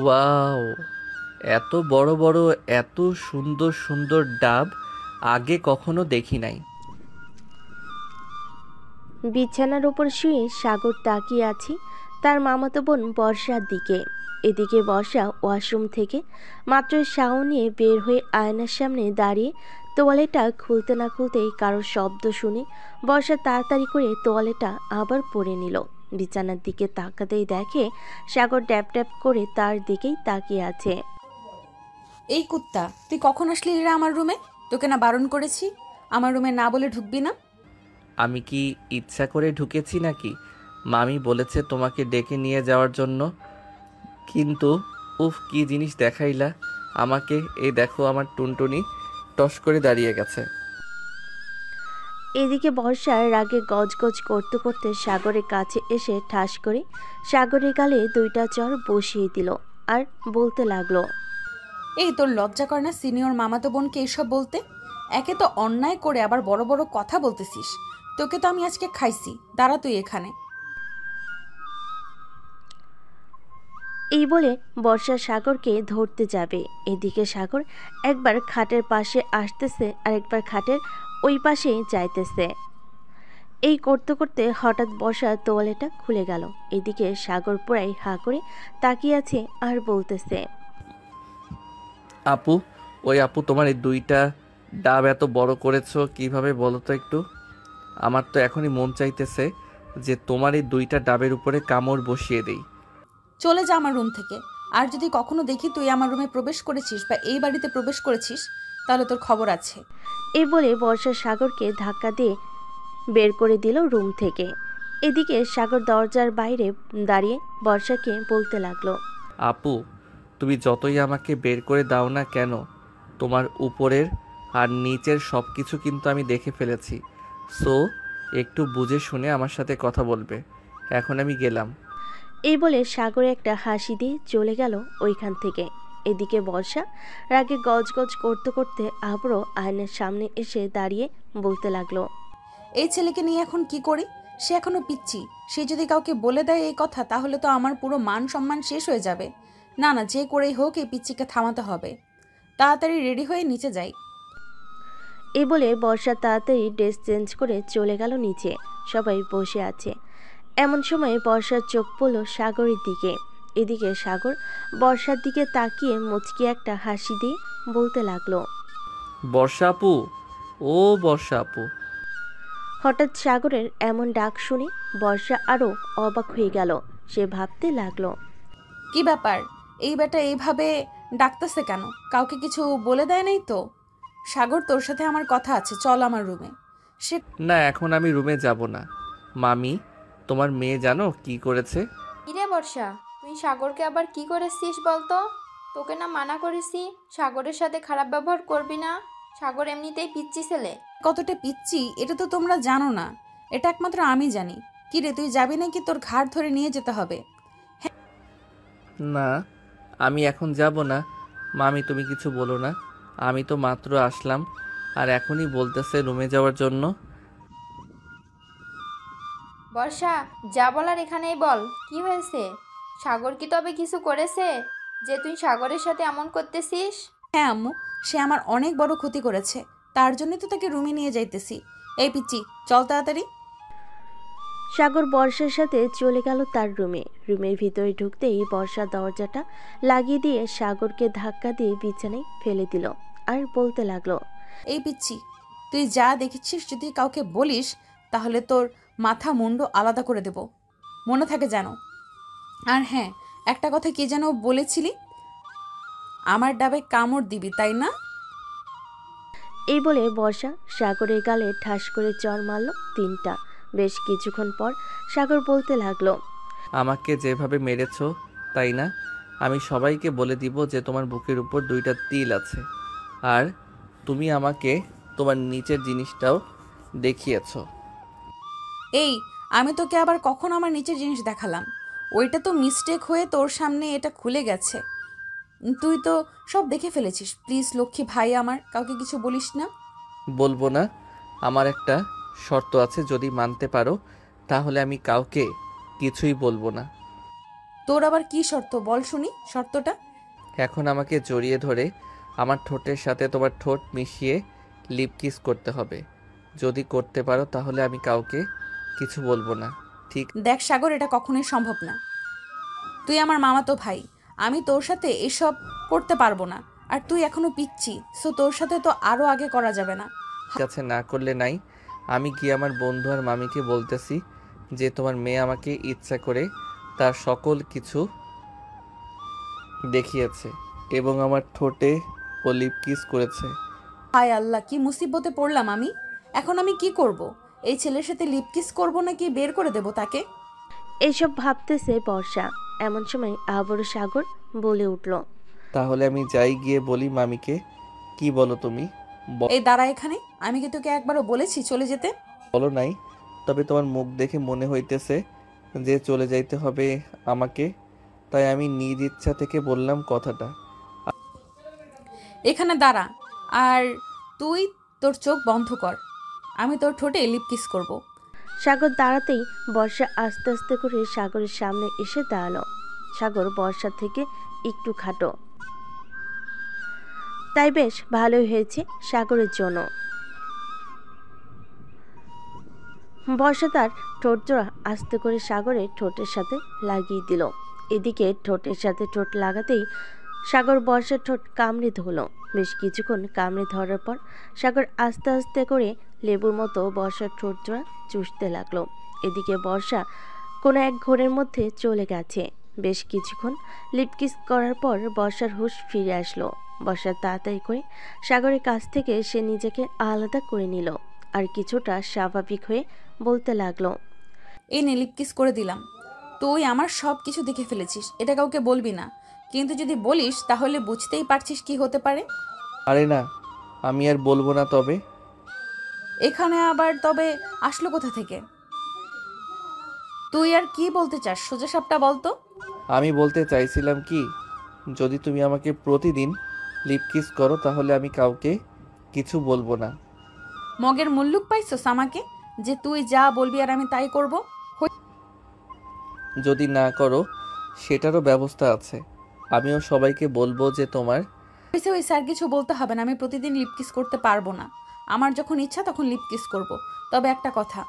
Wow, এত বড় বড়, এত সুন্দর সুন্দর ডাব আগে কখনো দেখি নাই। বিছানার উপর শুয়ে সাগর তাকিয়ে আছে তার মামাতো বোন বর্ষার দিকে। এদিকে বর্ষা ওয়াশরুম থেকে মাত্র শাওয়ার নিয়ে বের হয়ে আয়নার সামনে দাঁড়িয়ে তোয়ালেটা খুলতে না খুলতেই কারোর শব্দ শুনে বর্ষা তাড়াতাড়ি করে তোয়ালেটা আবার পরে নিল। বিছানার দিকে তাকাতেই দেখে সাগর ড্যাপ ড্যাপ করে তার দিকেই তাকিয়ে আছে। এই কুত্তা, তুই কখন আসলি রে আমার রুমে? তোকে না বারণ করেছি আমার রুমে না বলে ঢুকবি না? আমি কি ইচ্ছা করে ঢুকেছি নাকি? মামি বলেছে তোমাকে ডেকে নিয়ে যাওয়ার জন্য। কিন্তু উফ, কি জিনিস দেখাইলা আমাকে। এই দেখো আমার টুনটুনি টস করে দাঁড়িয়ে গেছে। এদিকে বর্ষার রাগে গজগজ করতে করতে সাগরের কাছে এসে ঠাস করে সাগরের গালে দুইটা চড় বসিয়ে দিল আর বলতে লাগলো, এই তোর লজ্জা করে না সিনিয়র মামাতো বোনকে এসব বলতে? একে তো অন্যায় করে আবার বড় বড় কথা বলতেছিস। তোকে তো আমি আজকে খাইছি, দাঁড়া তুই এখানে। এই বলে বর্ষা সাগরকে ধরতে যাবে। এদিকে সাগর একবার খাটের পাশে আসতেছে আর একবার খাটের ওই পাশে যাইতেছে। এই করতে করতে হঠাৎ বর্ষা তোয়ালেটা খুলে গেল। এদিকে সাগর পুরাই হা করে তাকিয়ে আছে আর বলতেছে, আপু, ওই আপু তোমার এই দুইটা ডাব এত বড় করেছো কিভাবে বলো তো একটু? আমার তো এখনই মন চাইতেছে যে তোমার এই দুইটা ডাবের উপরে কামড় বসিয়ে দেই। চলে যা আমার রুম থেকে। আর যদি কখনো দেখি তুই আমার রুমে প্রবেশ করেছিস বা এই বাড়িতে প্রবেশ করেছিস, তাহলে তোর খবর আছে। এই বলে বর্ষা সাগরকে ধাক্কা দিয়ে বের করে দিল রুম থেকে। এদিকে সাগর দরজার বাইরে দাঁড়িয়ে বর্ষাকে বলতে লাগলো, আপু, তুমি যতই আমাকে বের করে দাও না কেন, তোমার উপরের আর নিচের সব কিছু কিন্তু আমি দেখে ফেলেছি। সো একটু বুঝে শুনে আমার সাথে কথা বলবে। এখন আমি গেলাম। এই বলে সাগরে একটা হাসি দিয়ে চলে গেল ওইখান থেকে। এদিকে বর্ষা রাগে গজগজ করতে করতে আবারও আয়নার সামনে এসে দাঁড়িয়ে বলতে লাগলো, এই ছেলেকে নিয়ে এখন কি করি? সে এখনো পিচ্ছি। সে যদি কাউকে বলে দেয় এই কথা, তাহলে তো আমার পুরো মান সম্মান শেষ হয়ে যাবে। না না, যে করেই হোক এই পিচ্চিকে থামাতে হবে। তাড়াতাড়ি রেডি হয়ে নিচে যাই। এই বলে বর্ষা তাড়াতাড়ি ড্রেস চেঞ্জ করে চলে গেল নিচে। সবাই বসে আছে। এমন সময় বর্ষার চোখ পড়ল সাগরের দিকে। এদিকে সাগর বর্ষার দিকে তাকিয়ে মুচকি একটা হাসি দিয়ে বলতে লাগলো, বর্ষা আপু, ও বর্ষা আপু। হঠাৎ সাগরের এমন ডাক শুনে বর্ষা আরো অবাক হয়ে গেল। সে ভাবতে লাগলো, কি ব্যাপার, এই বেটা এইভাবে ডাকতেছে কেন? কাউকে কিছু বলে দেয় নাই তো? সাগর, তোর সাথে আমার কথা আছে, চল আমার রুমে। সে না, এখন আমি রুমে যাব না। মামি, তোমার মেয়ে জানো কি করেছে? কিরে বর্ষা, তুই সাগরকে আবার কি করেছিস বলতো? তোকে না মানা করেছি সাগরের সাথে খারাপ ব্যবহার করবি না। সাগর এমনিতেই পিচ্চি ছেলে। কতটা পিচ্ছি এটা তো তোমরা জানো না, এটা একমাত্র আমি জানি। কি রে, তুই যাবি নাকি তোর ঘাড় ধরে নিয়ে যেতে হবে? না, আমি এখন যাব না। মামি, তুমি কিছু বলো না। আমি তো মাত্র আসলাম আর এখনই বলতেছে রুমে যাওয়ার জন্য। বর্ষা, যা বলার এখানেই বল, কি হয়েছে? সাগর কি তবে কিছু করেছে যে তুই সাগরের সাথে এমন করতেছিস? হ্যাঁ আম্মু, সে আমার অনেক বড় ক্ষতি করেছে। তার জন্যই তো তাকে রুমে নিয়ে যাইতেছি। এই পিচ্চি, চল তাড়াতাড়ি। সাগর বর্ষার সাথে চলে গেল তার রুমে। রুমের ভিতরে ঢুকতেই বর্ষা দরজাটা লাগিয়ে দিয়ে সাগরকে ধাক্কা দিয়ে বিছানায় ফেলে দিল আর বলতে লাগলো, এই পিচ্চি, তুই যা দেখেছিস যদি কাউকে বলিস, তাহলে তোর মাথা মুন্ডু আলাদা করে দেব, মনে থাকে যেন। আর হ্যাঁ, একটা কথা কি যেন বলেছিলি, আমার ডাবে কামড় দিবি, তাই না? এই বলে বর্ষা সাগরের গালে ঠাস করে চড় মারল তিনটা। বেশ কিছুক্ষণ পর সাগর বলতে লাগলো, আমাকে যেভাবে মেরেছো, তাই না, আমি সবাইকে বলে দিব যে তোমার বুকের উপর দুইটা তিল আছে। আর তুমি আমাকে তোমার নিচের জিনিসটাও দেখিয়েছো। এই, আমি তোকে আবার কখন আমার নিচের জিনিস দেখালাম? ওইটা তো মিস্টেক হয়ে তোর সামনে এটা খুলে গেছে। তুই তো সব দেখে ফেলেছিস। প্লিজ লক্ষ্মী ভাই আমার, কাউকে কিছু বলিস না। বলবো না। আমার একটা শর্ত আছে, যদি মানতে পারো তাহলে আমি কাউকে কিছুই বলবো না। তোর আবার কি শর্ত বল শুনি শর্তটা। এখন আমাকে জড়িয়ে ধরে আমার ঠোঁটের সাথে তোমার ঠোঁট মিশিয়ে লিপ কিস করতে হবে। যদি করতে পারো তাহলে আমি কাউকে কিছু বলবো না। ঠিক দেখ সাগর, এটা কখনোই সম্ভব না। তুই আমার মামাতো ভাই, আমি তোর সাথে এসব করতে পারবো না। আর তুই এখনো পিচ্ছি, সো তোর সাথে তো আরো আগে করা যাবে না। কাছে না করলে নাই। আমি গিয়ে আমার বন্ধু আর মামিকে বলতেছি যে তোমার মেয়ে আমাকে ইচ্ছা করে তার সকল কিছু দেখিয়েছে এবং আমার ঠোঁটে ও লিপ কিস করেছে। হায় আল্লাহ, কি মুসিবতে পড়লাম আমি। এখন আমি কি করব? এই ছেলের সাথে লিপ কিস করবো নাকি বের করে দেব তাকে? এইসব ভাবতেছে বর্ষা। এমন সময় আবারও সাগর বলে উঠল। তাহলে আমি যাই গিয়ে বলি মামিকে। কি বলো তুমি? এই দাঁড়া এখানে, আমি কি তোকে একবারও বলেছি চলে যেতে? বলো নাই, তবে তোমার মুখ দেখে মনে হইতেছে যে চলে যাইতে হবে আমাকে, তাই আমি নিজ ইচ্ছা থেকে বললাম কথাটা। এখানে দাঁড়া, আর তুই তোর চোখ বন্ধ কর। আমি তোর ঠোঁটে লিপ কিস করব। সাগর দাঁড়াতেই বর্ষা আস্তে আস্তে করে সাগরের সামনে এসে দাঁড়ালো। সাগর বর্ষা থেকে একটু খাটো, তাই বেশ ভালোই হয়েছে সাগরের জন্য। বর্ষা তার ঠোঁট জোড়া আস্তে করে সাগরের ঠোঁটের সাথে লাগিয়ে দিল। এদিকে ঠোঁটের সাথে ঠোঁট লাগাতেই সাগর বর্ষার ঠোঁট কামড়ে ধরল। বেশ কিছুক্ষণ কামড়ে ধরার পর সাগর আস্তে আস্তে করে লেবুর মতো বর্ষার ঠোঁট জোড়া চুষতে লাগলো। এদিকে বর্ষা কোনো এক ঘোরের মধ্যে চলে গেছে। বেশ কিছুক্ষণ লিপকিস করার পর বর্ষার হুঁশ ফিরে আসলো। বর্ষা তাড়াতাড়ি করে সাগরের কাছ থেকে সে নিজেকে আলাদা করে নিল আর কিছুটা স্বাভাবিক হয়ে বলতে লাগলো। এই নে লিপ কিস করে দিলাম। তুই আমার সব কিছু দেখে ফেলেছিস, এটা কাউকে বলবি না। কিন্তু যদি বলিস তাহলে বুঝতেই পারছিস কি হতে পারে। আরে না, আমি আর বলবো না। তবে এখানে আবার তবে আসলো কোথা থেকে? তুই আর কি বলতে চাস সোজা সাপটা বলতো। আমি বলতে চাইছিলাম কি, যদি তুমি আমাকে প্রতিদিন লিপ কিস করো তাহলে আমি কাউকে কিছু বলবো না। মগের মুল্লুক পাইছস আমাকে, যে তুই যা বলবি আর আমি তাই করব? যদি না করো সেটারও ব্যবস্থা আছে। আমিও সবাইকে বলবো যে তোমার। হয়েছে ওই স্যার, কিছু বলতে হবে না। আমি প্রতিদিন লিপ কিস করতে পারবো না। আমার যখন ইচ্ছা তখন লিপ কিস করব। তবে একটা কথা,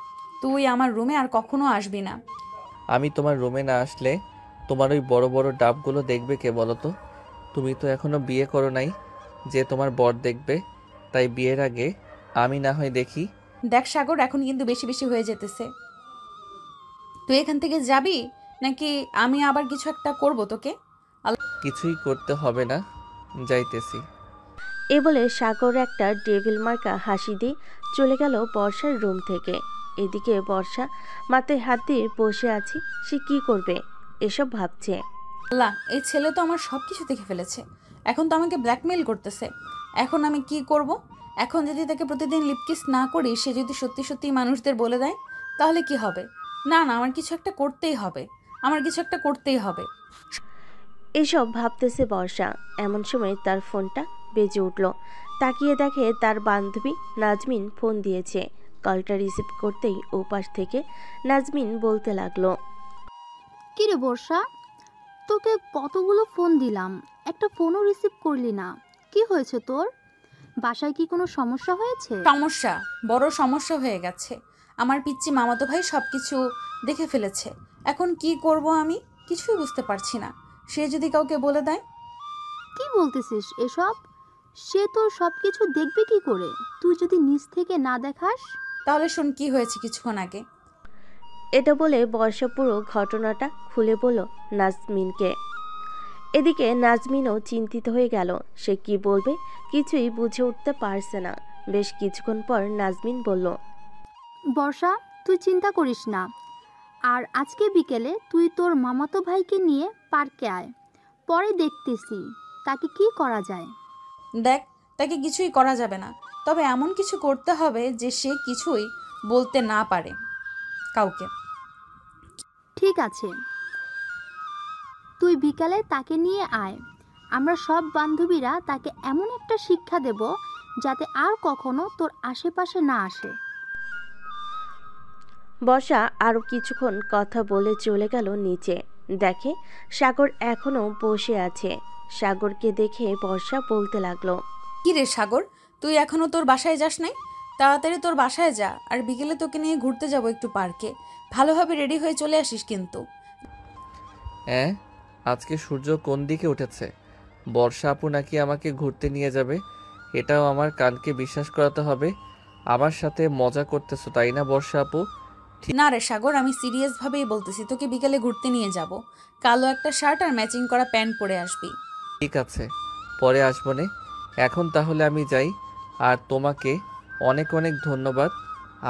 তুই আমার রুমে আর কখনো আসবি না। আমি তোমার রুমে না আসলে তোমার ওই বড় বড় ডাবগুলো দেখবে কে বলো তো? তুমি তো এখনো বিয়ে করো নাই যে তোমার বর দেখবে, তাই বিয়ের আগে আমি না হয় দেখি। দেখ সাগর, এখন কিন্তু বেশি বেশি হয়ে যেতেছে। তুই এখান থেকে যাবি নাকি আমি আবার কিছু একটা করব তোকে? কিছুই করতে হবে না, যাইতেছি। এ বলে সাগর একটা ডেভিল মার্কা হাসি দিয়ে চলে গেল বর্ষার রুম থেকে। এদিকে বর্ষা মাথায় হাত দিয়ে বসে আছে। সে কি করবে এসব ভাবছে। আল্লাহ, এই ছেলে তো আমার সব কিছু দেখে ফেলেছে। এখন তো আমাকে ব্ল্যাকমেইল করতেছে। এখন আমি কি করব? এখন যদি তাকে প্রতিদিন লিপকিস না করি, সে যদি সত্যি সত্যি মানুষদের বলে দেয়, তাহলে কি হবে? না না, আমার কিছু একটা করতেই হবে। আমার কিছু একটা করতেই হবে। এসব ভাবতেছে বর্ষা। এমন সময় তার ফোনটা বেজে উঠল। তাকিয়ে দেখে তার বান্ধবী নাজমিন ফোন দিয়েছে। কলটা রিসিভ করতেই ওপাশ থেকে নাজমিন বলতে লাগলো। কিরে বর্ষা, তোকে কতগুলো ফোন দিলাম, একটা ফোনও রিসিভ করলি না। কি হয়েছে তোর? বাসায় কি কোনো সমস্যা হয়েছে? সমস্যা, বড় সমস্যা হয়ে গেছে। আমার পিচ্চি মামাতো ভাই সব কিছু দেখে ফেলেছে। এখন কি করব আমি কিছুই বুঝতে পারছি না। সে যদি কাউকে বলে দেয়? কি বলতেছিস এসব? সে তোর সব কিছু দেখবে কি করে, তুই যদি নিজ থেকে না দেখাস? তাহলে শোন কি হয়েছে কিছুক্ষণ আগে। এটা বলে বর্ষা পুরো ঘটনাটা খুলে বলল নাজমিনকে। এদিকে নাজমিনও চিন্তিত হয়ে গেল। সে কি বলবে কিছুই বুঝে উঠতে পারছে না। বেশ কিছুক্ষণ পর নাজমিন বলল। বর্ষা, তুই চিন্তা করিস না। আর আজকে বিকেলে তুই তোর মামাতো ভাইকে নিয়ে পার্কে আয়, পরে দেখতেছি তাকে কি করা যায়। দেখ, তাকে কিছুই করা যাবে না, তবে এমন কিছু করতে হবে যে সে কিছুই বলতে না পারে কাউকে। ঠিক আছে, তুই বিকালে তাকে নিয়ে আয়। আমরা সব বান্ধবীরা তাকে এমন একটা শিক্ষা দেব যাতে আর কখনো তোর আশেপাশে না আসে। বর্ষা আরও কিছুক্ষণ কথা বলে চলে গেল নিচে। দেখে সাগর এখনো বসে আছে। সাগরকে দেখে বর্ষা বলতে লাগলো, কি রে সাগর, তুই এখনো তোর বাসায় যাস নাই? তাড়াতাড়ি তোর বাসায় যা, আর বিকেলে তোকে নিয়ে ঘুরতে যাব একটু পার্কে। ভালোভাবে রেডি হয়ে চলে আসিস কিন্তু। হ্যাঁ, আজকে সূর্য কোন দিকে উঠেছে? বর্ষা আপু নাকি আমাকে ঘুরতে নিয়ে যাবে? এটাও আমার কানকে বিশ্বাস করাতে হবে। আমার সাথে মজা করতেছো তাই না বর্ষা আপু? না রে সাগর, আমি সিরিয়াস ভাবেই বলতেছি, তোকে বিকেলে ঘুরতে নিয়ে যাব। কালো একটা শার্ট আর ম্যাচিং করা প্যান্ট পরে আসবি। ঠিক আছে, পরে আসবো নে। এখন তাহলে আমি যাই। আর তোমাকে অনেক অনেক ধন্যবাদ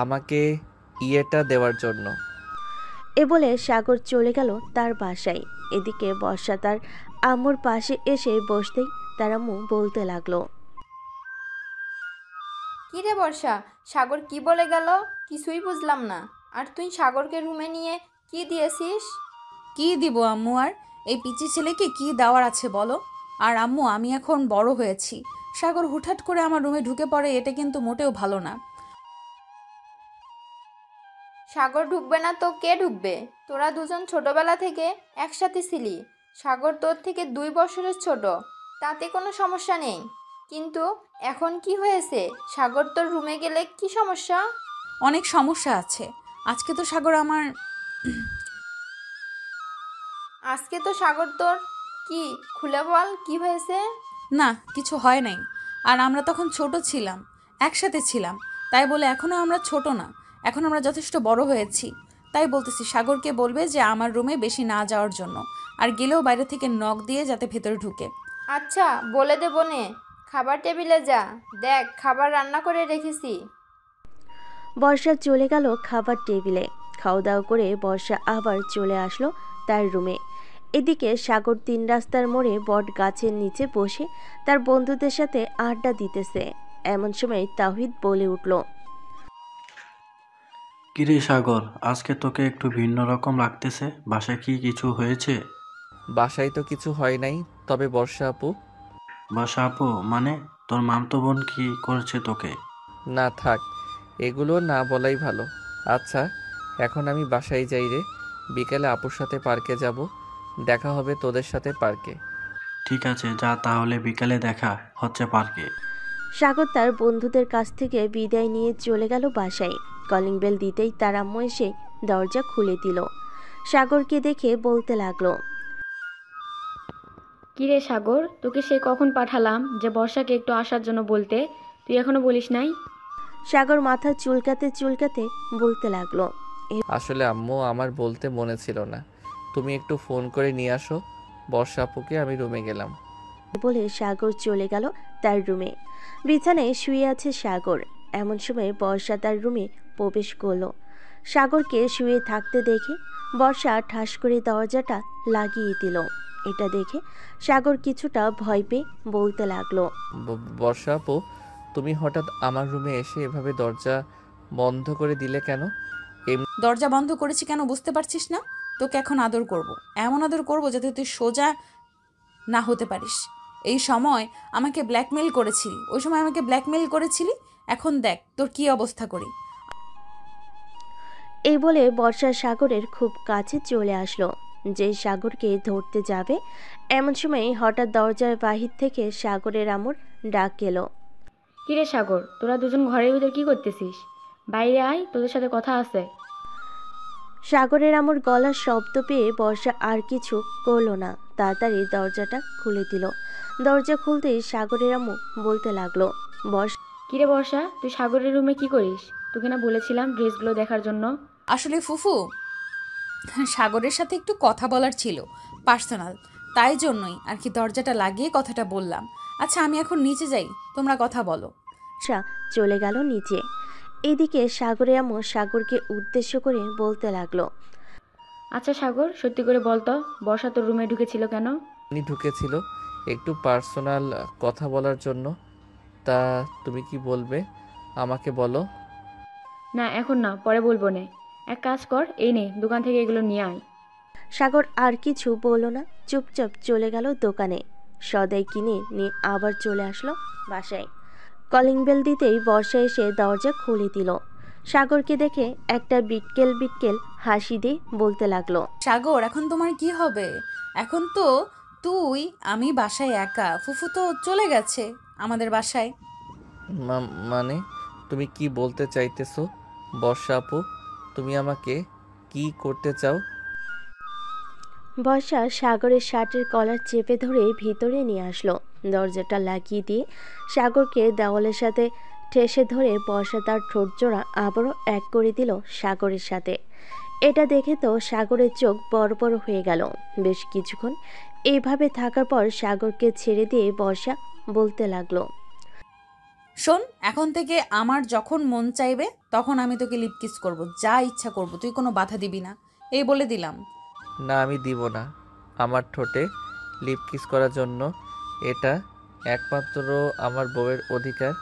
আমাকে ইয়েটা দেওয়ার জন্য। এ বলে সাগর চলে গেল তার বাসায়। এদিকে বর্ষা তার আম্মুর পাশে এসে বসতেই তার আম্মু বলতে লাগলো, কি রে বর্ষা, সাগর কি বলে গেল? কিছুই বুঝলাম না। আর তুই সাগরকে রুমে নিয়ে কি দিয়েছিস? কি দিব আম্মু, আর এই পিচি ছেলেকে কি দেওয়ার আছে বলো? আর আম্মু, আমি এখন বড় হয়েছি। সাগর হুটহাট করে আমার রুমে ঢুকে পড়ে, এটা কিন্তু মোটেও ভালো না। সাগর ঢুকবে না তো কে ঢুকবে? তোরা দুজন ছোটবেলা থেকে একসাথে ছিলি। সাগর তোর থেকে 2 বছরের ছোট, তাতে কোনো সমস্যা নেই। কিন্তু এখন কি হয়েছে? সাগর তোর রুমে গেলে কি সমস্যা? অনেক সমস্যা আছে। আজকে তো সাগর আমার আজকে তো সাগর তোর কি, খুলে বল কি হয়েছে? না, কিছু হয় নাই। আর আমরা তখন ছোট ছিলাম, একসাথে ছিলাম। তাই বলে এখনও আমরা ছোট না, এখন আমরা যথেষ্ট বড় হয়েছি। তাই বলতেছি, সাগরকে বলবে যে আমার রুমে বেশি না যাওয়ার জন্য, আর গেলেও বাইরে থেকে নক দিয়ে যাতে ভেতরে ঢুকে। আচ্ছা, বলে দেবো নে। খাবার টেবিলে যা, দেখ খাবার রান্না করে রেখেছি। বর্ষা চলে গেল খাবার টেবিলে। খাওয়া দাওয়া করে বর্ষা আবার চলে আসলো তার রুমে। এদিকে সাগর 3 রাস্তার মোড়ে বট গাছের নিচে বসে তার বন্ধুদের সাথে আড্ডা দিতেছে। এমন সময় তাওহিদ বলে উঠল, কিরে সাগর, আজকে তোকে একটু ভিন্ন রকম লাগতেছে। বাসায় কি কিছু হয়েছে? বাসায় তো কিছু হয় নাই, তবে বর্ষা আপু। বাসা আপু মানে? তোর মামতো বোন কি করেছে তোকে? না থাক, এগুলো না বলাই ভালো। আচ্ছা, এখন আমি বাসায় যাই রে। বিকেলে আপুর সাথে পার্কে যাব। দেখা হবে তোদের সাথে পার্কে। ঠিক আছে, যা তাহলে, বিকালে দেখা হচ্ছে পার্কে। সাগর তার বন্ধুদের কাছ থেকে বিদায় নিয়ে চলে গেল বাসায়। কলিং বেল দিতেই তার আম্মু এসে দরজা খুলে দিল। সাগরকে দেখে বলতে লাগলো, কিরে সাগর, তোকে সে কখন পাঠালাম যে বর্ষাকে একটু আসার জন্য বলতে, তুই এখনো বলিস নাই? সাগর মাথা চুলকাতে চুলকাতে বলতে লাগলো, আসলে আম্মু, আমার বলতে মনে ছিল না। তুমি একটু ফোন করে নিয়ে আসো বর্ষা আপুকে। আমি রুমে গেলাম। বলে সাগর চলে গেল তার রুমে। বিছানায় শুয়ে আছে সাগর। এমন সময় বর্ষা তার রুমে প্রবেশ করলো। সাগরকে শুয়ে থাকতে দেখে বর্ষা ঠাস করে দরজাটা লাগিয়ে দিল। এটা দেখে সাগর কিছুটা ভয় পেয়ে বলতে লাগলো, বর্ষা আপু, তুমি হঠাৎ আমার রুমে এসে এভাবে দরজা বন্ধ করে দিলে কেন? দরজা বন্ধ করেছি কেন বুঝতে পারছিস না? তোকে এখন আদর করব, এমন আদর করব যাতে তুই সোজা না হতে পারিস। এই সময় আমাকে ব্ল্যাকমেল করেছিলি, ওই সময় আমাকে ব্ল্যাকমেল করেছিলি, এখন দেখ তোর কি অবস্থা করি। এই বলে বর্ষা সাগরের খুব কাছে চলে আসলো। যে সাগরকে ধরতে যাবে এমন সময় হঠাৎ দরজার বাহির থেকে সাগরের আমর ডাক এলো, কিরে সাগর, তোরা দুজন ঘরের ভিতর কি করতেছিস? বাইরে আয়, তোদের সাথে কথা আছে। সাগরের আমর গলার শব্দ পেয়ে বর্ষা আর কিছু করলো না, তাড়াতাড়ি দরজাটা খুলে দিল। দরজা খুলতেই সাগরের আম্মু বলতে লাগলো, কিরে বর্ষা, তুই সাগরের রুমে কি করিস? তোকে না বলেছিলাম ড্রেসগুলো দেখার জন্য? আসলে ফুফু, সাগরের সাথে একটু কথা বলার ছিল, পার্সোনাল, তাই জন্যই আর কি দরজাটা লাগিয়ে কথাটা বললাম। আচ্ছা, আমি এখন নিচে যাই, তোমরা কথা বলো। বর্ষা চলে গেল নিচে। এদিকে সাগরের আম্মু সাগরকে উদ্দেশ্য করে বলতে লাগলো, আচ্ছা সাগর, সত্যি করে বলতো, বর্ষা তোর রুমে ঢুকেছিল কেন? উনি ঢুকেছিল একটু পার্সোনাল কথা বলার জন্য। তা তুমি কি বলবে আমাকে বলো। না এখন না, পরে বলবো নে। এক কাজ কর, এই নে, দোকান থেকে এগুলো নিয়ে আয়। সাগর আর কিছু বলল না, চুপচাপ চলে গেল দোকানে। সদাই কিনে নিয়ে আবার চলে আসলো বাসায়। কলিং বেল দিতেই বর্ষা এসে দরজা খুলে দিল। সাগরকে দেখে একটা বিটকেল বিটকেল হাসি দিয়ে বলতে লাগলো, সাগর, এখন তোমার কি হবে? এখন তো তুই আমি বাসায় একা, ফুফু তো চলে গেছে আমাদের বাসায়। মানে তুমি কি বলতে চাইতেছো বর্ষা আপু? তুমি আমাকে কি করতে চাও? বর্ষা সাগরের শার্টের কলার চেপে ধরে ভিতরে নিয়ে আসলো। দরজাটা লাগিয়ে দিয়ে সাগরকে দেওয়ালের সাথে ঠেসে ধরে বর্ষা তার ঠোঁট জোড়া আবারও এক করে দিল সাগরের সাথে। এটা দেখে তো সাগরের চোখ বড় বড় হয়ে গেল। বেশ কিছুক্ষণ এইভাবে থাকার পর সাগরকে ছেড়ে দিয়ে বর্ষা বলতে লাগলো, শোন, এখন থেকে আমার যখন মন চাইবে তখন আমি তোকে লিপ কিস করবো, যা ইচ্ছা করব, তুই কোনো বাধা দিবি না, এই বলে দিলাম। না, আমি দিব না। আমার ঠোঁটে লিপ কিস করার জন্য এটা একমাত্র আমার বউয়ের অধিকার।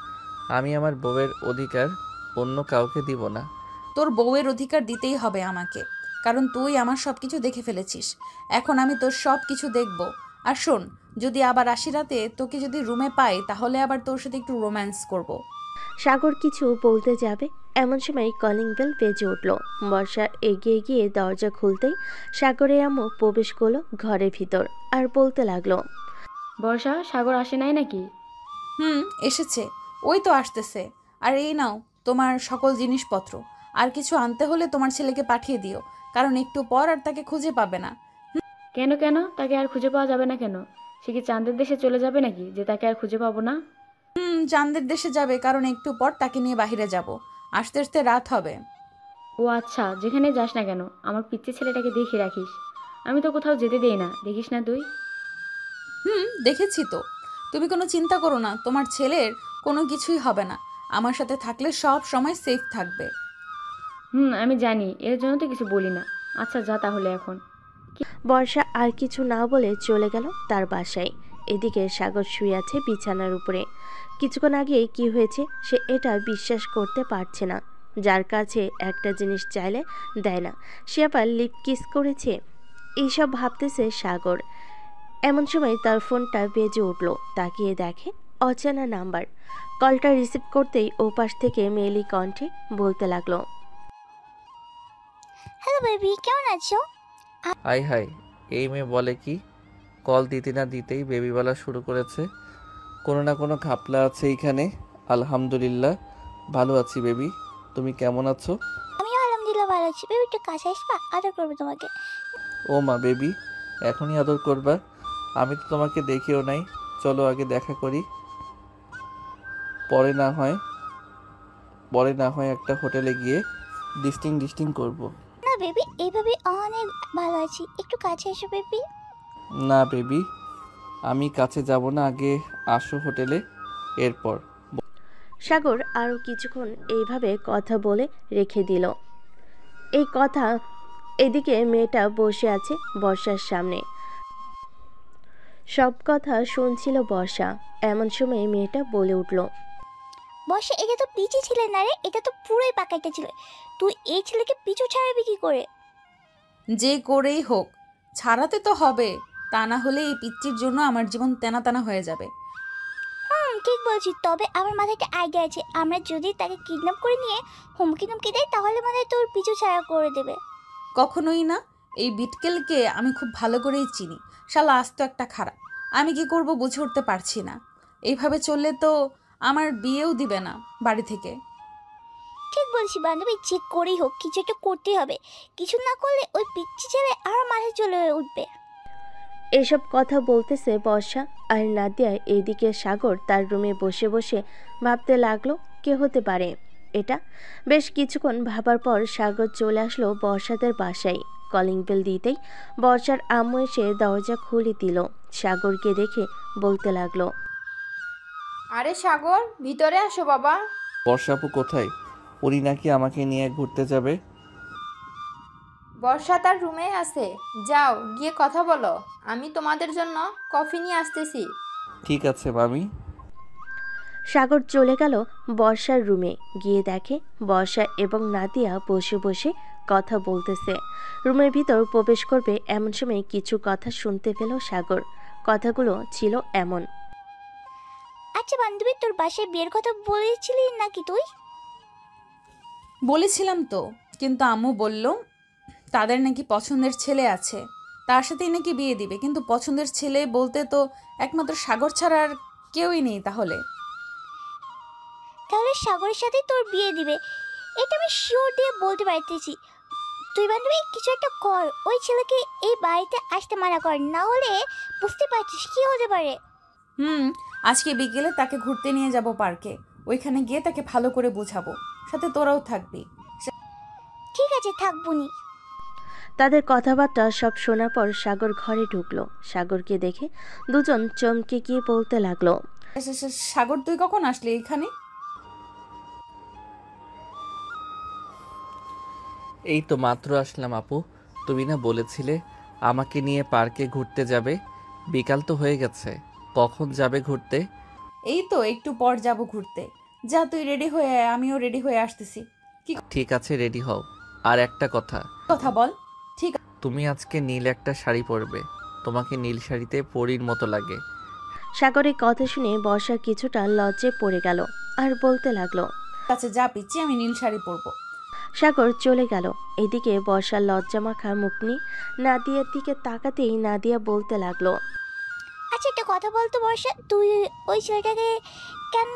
আমি আমার বউয়ের অধিকার অন্য কাউকে দিব না। তোর বউয়ের অধিকার দিতেই হবে আমাকে, কারণ তুই আমার সব কিছু দেখে ফেলেছিস। এখন আমি তোর সব কিছু দেখব। আর শোন, যদি আবার আসি রাতে তোকে যদি রুমে পাই তাহলে আবার তোর সাথে একটু রোম্যান্স করব। সাগর কিছু বলতে যাবে এমন সময় কলিং বেল বেজে উঠল। বর্ষা এগিয়ে গিয়ে দরজা খুলতেই সাগরের আম্মু প্রবেশ করলো ঘরের ভিতর আর বলতে লাগলো, বর্ষা, সাগর আসে নাই নাকি? এসেছে, ওই তো আসতেছে। আর এই নাও তোমার সকল জিনিসপত্র। আর কিছু আনতে হলে তোমার ছেলেকে পাঠিয়ে দিও, কারণ একটু পর আর তাকে খুঁজে পাবে না। কেন কেন? তাকে আর খুঁজে পাওয়া যাবে না কেন? সে কি চাঁদের দেশে চলে যাবে নাকি যে তাকে আর খুঁজে পাবো না? চাঁদের দেশে যাবে, কারণ একটু পর তাকে নিয়ে বাইরে যাব। আসতে আসতে রাত হবে। ও আচ্ছা, যেখানে যাস না কেন আমার পিচ্চি ছেলেটাকে দেখে রাখিস। আমি তো কোথাও যেতে দেই না, দেখিস না তুই? দেখেছি তো। তুমি কোনো চিন্তা করো না, তোমার ছেলের কোনো কিছুই হবে না। আমার সাথে থাকলে সব সময় সেফ থাকবে। আমি জানি, এর জন্য তো কিছু বলি না। আচ্ছা যা তাহলে এখন। বর্ষা আর কিছু না বলে চলে গেল তার বাসায়। এদিকে সাগর শুয়ে আছে বিছানার উপরে। কিছুক্ষণ আগে কি হয়েছে সে এটা বিশ্বাস করতে পারছে না। যার কাছে একটা জিনিস চাইলে দেয় না, সে আবার লিপ কিস করেছে। এইসব ভাবতেছে সাগর। এমন সময় তার ফোনটা বেজে উঠল। তাকিয়ে দেখে অচেনা নাম্বার। কলটা রিসিভ করতেই ওপাশ থেকে মেয়েলি কণ্ঠে বলতে লাগলো, হ্যালো বেবি, কেমন আছো? হাই হাই, এই মেয়ে বলে কি? কল দিতে না দিতেই বেবি বলা শুরু করেছে। কোনো না কোনো ঘাপলা আছে এইখানে। আলহামদুলিল্লাহ ভালো আছি বেবি, তুমি কেমন আছো? আমিও আলহামদুলিল্লাহ ভালো আছি। বেবি একটু কাছে আসবা, আদর করবো তোমাকে। ও মা, বেবি এখনই আদর করবা? আমি তো তোমাকে দেখেও নাই। চলো আগে দেখা করি, পরে না হয় একটা হোটেলে গিয়ে ডিস্টিং করব। না বেবি, এইভাবে অনেক ভালো আছি, একটু কাছে এসো বেবি। না বেবি, আমি কাছে যাব না, আগে আসো হোটেলে, এরপর। সাগর আরও কিছুক্ষণ এইভাবে কথা বলে রেখে দিল। এই কথা এদিকে মেয়েটা বসে আছে বর্ষার সামনে, সব কথা শুনছিল বর্ষা। এমন সময় মেয়েটা বলে উঠল, বসে, এটা তো পিচি ছেলে না রে, এটা তো পুরোই পাকা একটা ছেলে। তুই এই ছেলেকে পিছু ছাড়াবি কি করে? যে করেই হোক ছাড়াতে তো হবে, তা না হলে এই পিচ্চির জন্য আমার জীবন তেনা তেনা হয়ে যাবে। ঠিক বলছি, তবে আমার মাথায় একটা আইডিয়া আছে। আমরা যদি তাকে কিডন্যাপ করে নিয়ে হুমকি টুমকি দেয় তাহলে মানে তোর পিছু ছাড়া করে দেবে। কখনোই না। এই বিটকেলকে আমি খুব ভালো করেই চিনি। শালা আস্ত একটা খারাপ। আমি কি করব বুঝে উঠতে পারছি না। এইভাবে চললে তো আমার বিয়েও দিবে না বাড়ি থেকে। ঠিক বলছি বান্ধবী, যে করেই হোক কিছু একটা করতেই হবে। কিছু না করলে ওই পিচ্ছি ছেলে আরো মাথায় চলে উঠবে। এসব কথা বলতেছে বর্ষা আর নাদিয়া। এইদিকে সাগর তার রুমে বসে বসে ভাবতে লাগলো কে হতে পারে এটা। বেশ কিছুক্ষণ ভাবার পর সাগর চলে আসলো বর্ষাদের বাসায়। কলিং বেল দিতেই বর্ষার আম্মু এসে দরজা খুলে দিল। সাগরকে দেখে বলতে লাগলো, আরে সাগর, ভিতরে আসো বাবা। বর্ষাপু কোথায়? উনি নাকি আমাকে নিয়ে ঘুরতে যাবে। বর্ষা তার রুমে আছে, যাও গিয়ে কথা বলো। আমি তোমাদের জন্য কফি নিয়ে আসতেছি। ঠিক আছে মামি। সাগর চলে গেল বর্ষার রুমে। গিয়ে দেখে বর্ষা এবং নাদিয়া বসে বসে কথা বলতেছে। রুমের ভিতর প্রবেশ করবে এমন সময় কিছু কথা শুনতে পেল সাগর। কথাগুলো ছিল এমন, আচ্ছা বান্ধবী, তোর বাসায় বিয়ের কথা বলেছিলি নাকি তুই? বলেছিলাম তো, কিন্তু আম্মু বলল তাদের নাকি পছন্দের ছেলে আছে, তার সাথেই নাকি বিয়ে দিবে। কিন্তু পছন্দের ছেলে বলতে তো একমাত্র সাগর ছাড়া আর কেউই নেই। তাহলে তাহলে সাগরের সাথে তোর বিয়ে দিবে, এটা আমি শিওর দিয়ে বলতে পারতেছি। তুই বান্ধবী কিছু একটা কর, ওই ছেলেকে এই বাড়িতে আসতে মানা কর, না হলে বুঝতে পারছিস কি হতে পারে। আজকে বিকেলে তাকে ঘুরতে নিয়ে যাব পার্কে, ওইখানে গিয়ে তাকে ভালো করে বোঝাবো, সাথে তোরাও থাকবি। ঠিক আছে, থাকবুনি। তাদের কথাবার্তা সব শোনার পর সাগর ঘরে ঢুকলো। সাগরকে দেখে দুজন চমকে গিয়ে বলতে লাগলো, সাগর তুই কখন আসলি এখানে? এই তো মাত্র আসলাম আপু। তুমি না বলেছিলে আমাকে নিয়ে পার্কে ঘুরতে যাবে? বিকাল তো হয়ে গেছে, কখন যাবে ঘুরতে? এই তো একটু পর যাব ঘুরতে। যা তুই রেডি হয়ে আয়, আমিও রেডি হয়ে আসতেছি। ঠিক আছে, রেডি হও। আর একটা কথা, কথা বল। তুমি আজকে নীল একটা শাড়ি পরবে, তোমাকে নীল শাড়িতে পরীর মতো লাগে। সাগরের কথা শুনে বর্ষা কিছুটা লজ্জায় পড়ে গেল আর বলতে লাগলো, কাছে যা পিচ্ছি, আমি নীল শাড়ি পরবো। সাগর চলে গেল। এদিকে বর্ষার লজ্জামাখা মুখ নিয়ে নাদিয়ার দিকে তাকাতেই নাদিয়া বলতে লাগলো, আচ্ছা একটা কথা বলতো বর্ষা, তুই ওই ছেলেটাকে কেন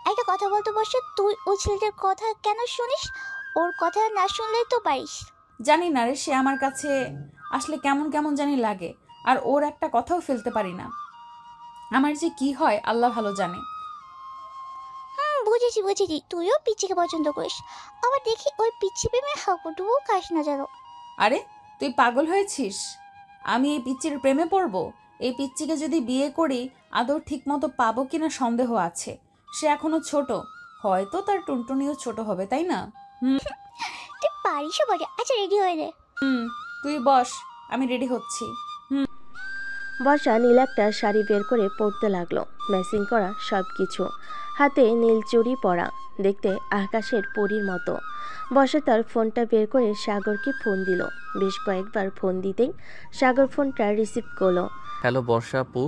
একটা কথা বলতো বর্ষা, তুই ওই ছেলেটার কথা কেন শুনিস? ওর কথা না শুনলেই তো পারিস। জানি না রে, সে আমার কাছে আসলে কেমন কেমন জানি লাগে, আর ওর একটা কথাও ফেলতে পারি না। আমার যে কি হয় আল্লাহ ভালো জানে। বুঝেছি বুঝেছি, তুইও পিচ্ছিকে পছন্দ করিস, আবার দেখি ওই পিচ্ছি প্রেমে হাঁকুটুকু খাস না যেন। আরে তুই পাগল হয়েছিস? আমি এই পিচ্চির প্রেমে পড়ব? এই পিচ্চিকে যদি বিয়ে করি আদৌ ঠিক মতো পাবো কিনা সন্দেহ আছে। সে এখনো ছোট, হয়তো তার টুনটুনিও ছোট হবে, তাই না? তুই পারিসও বটে। আচ্ছা রেডি হয়ে রে। তুই বস, আমি রেডি হচ্ছি। বর্ষা নীল একটা শাড়ি বের করে পরতে লাগলো, ম্যাচিং করা সব কিছু, হাতে নীল চুড়ি পরা, দেখতে আকাশের পরীর মতো। বর্ষা তার ফোনটা বের করে সাগরকে ফোন দিল। বেশ কয়েকবার ফোন দিতেই সাগর ফোনটা রিসিভ করলো। হ্যালো বর্ষা আপু,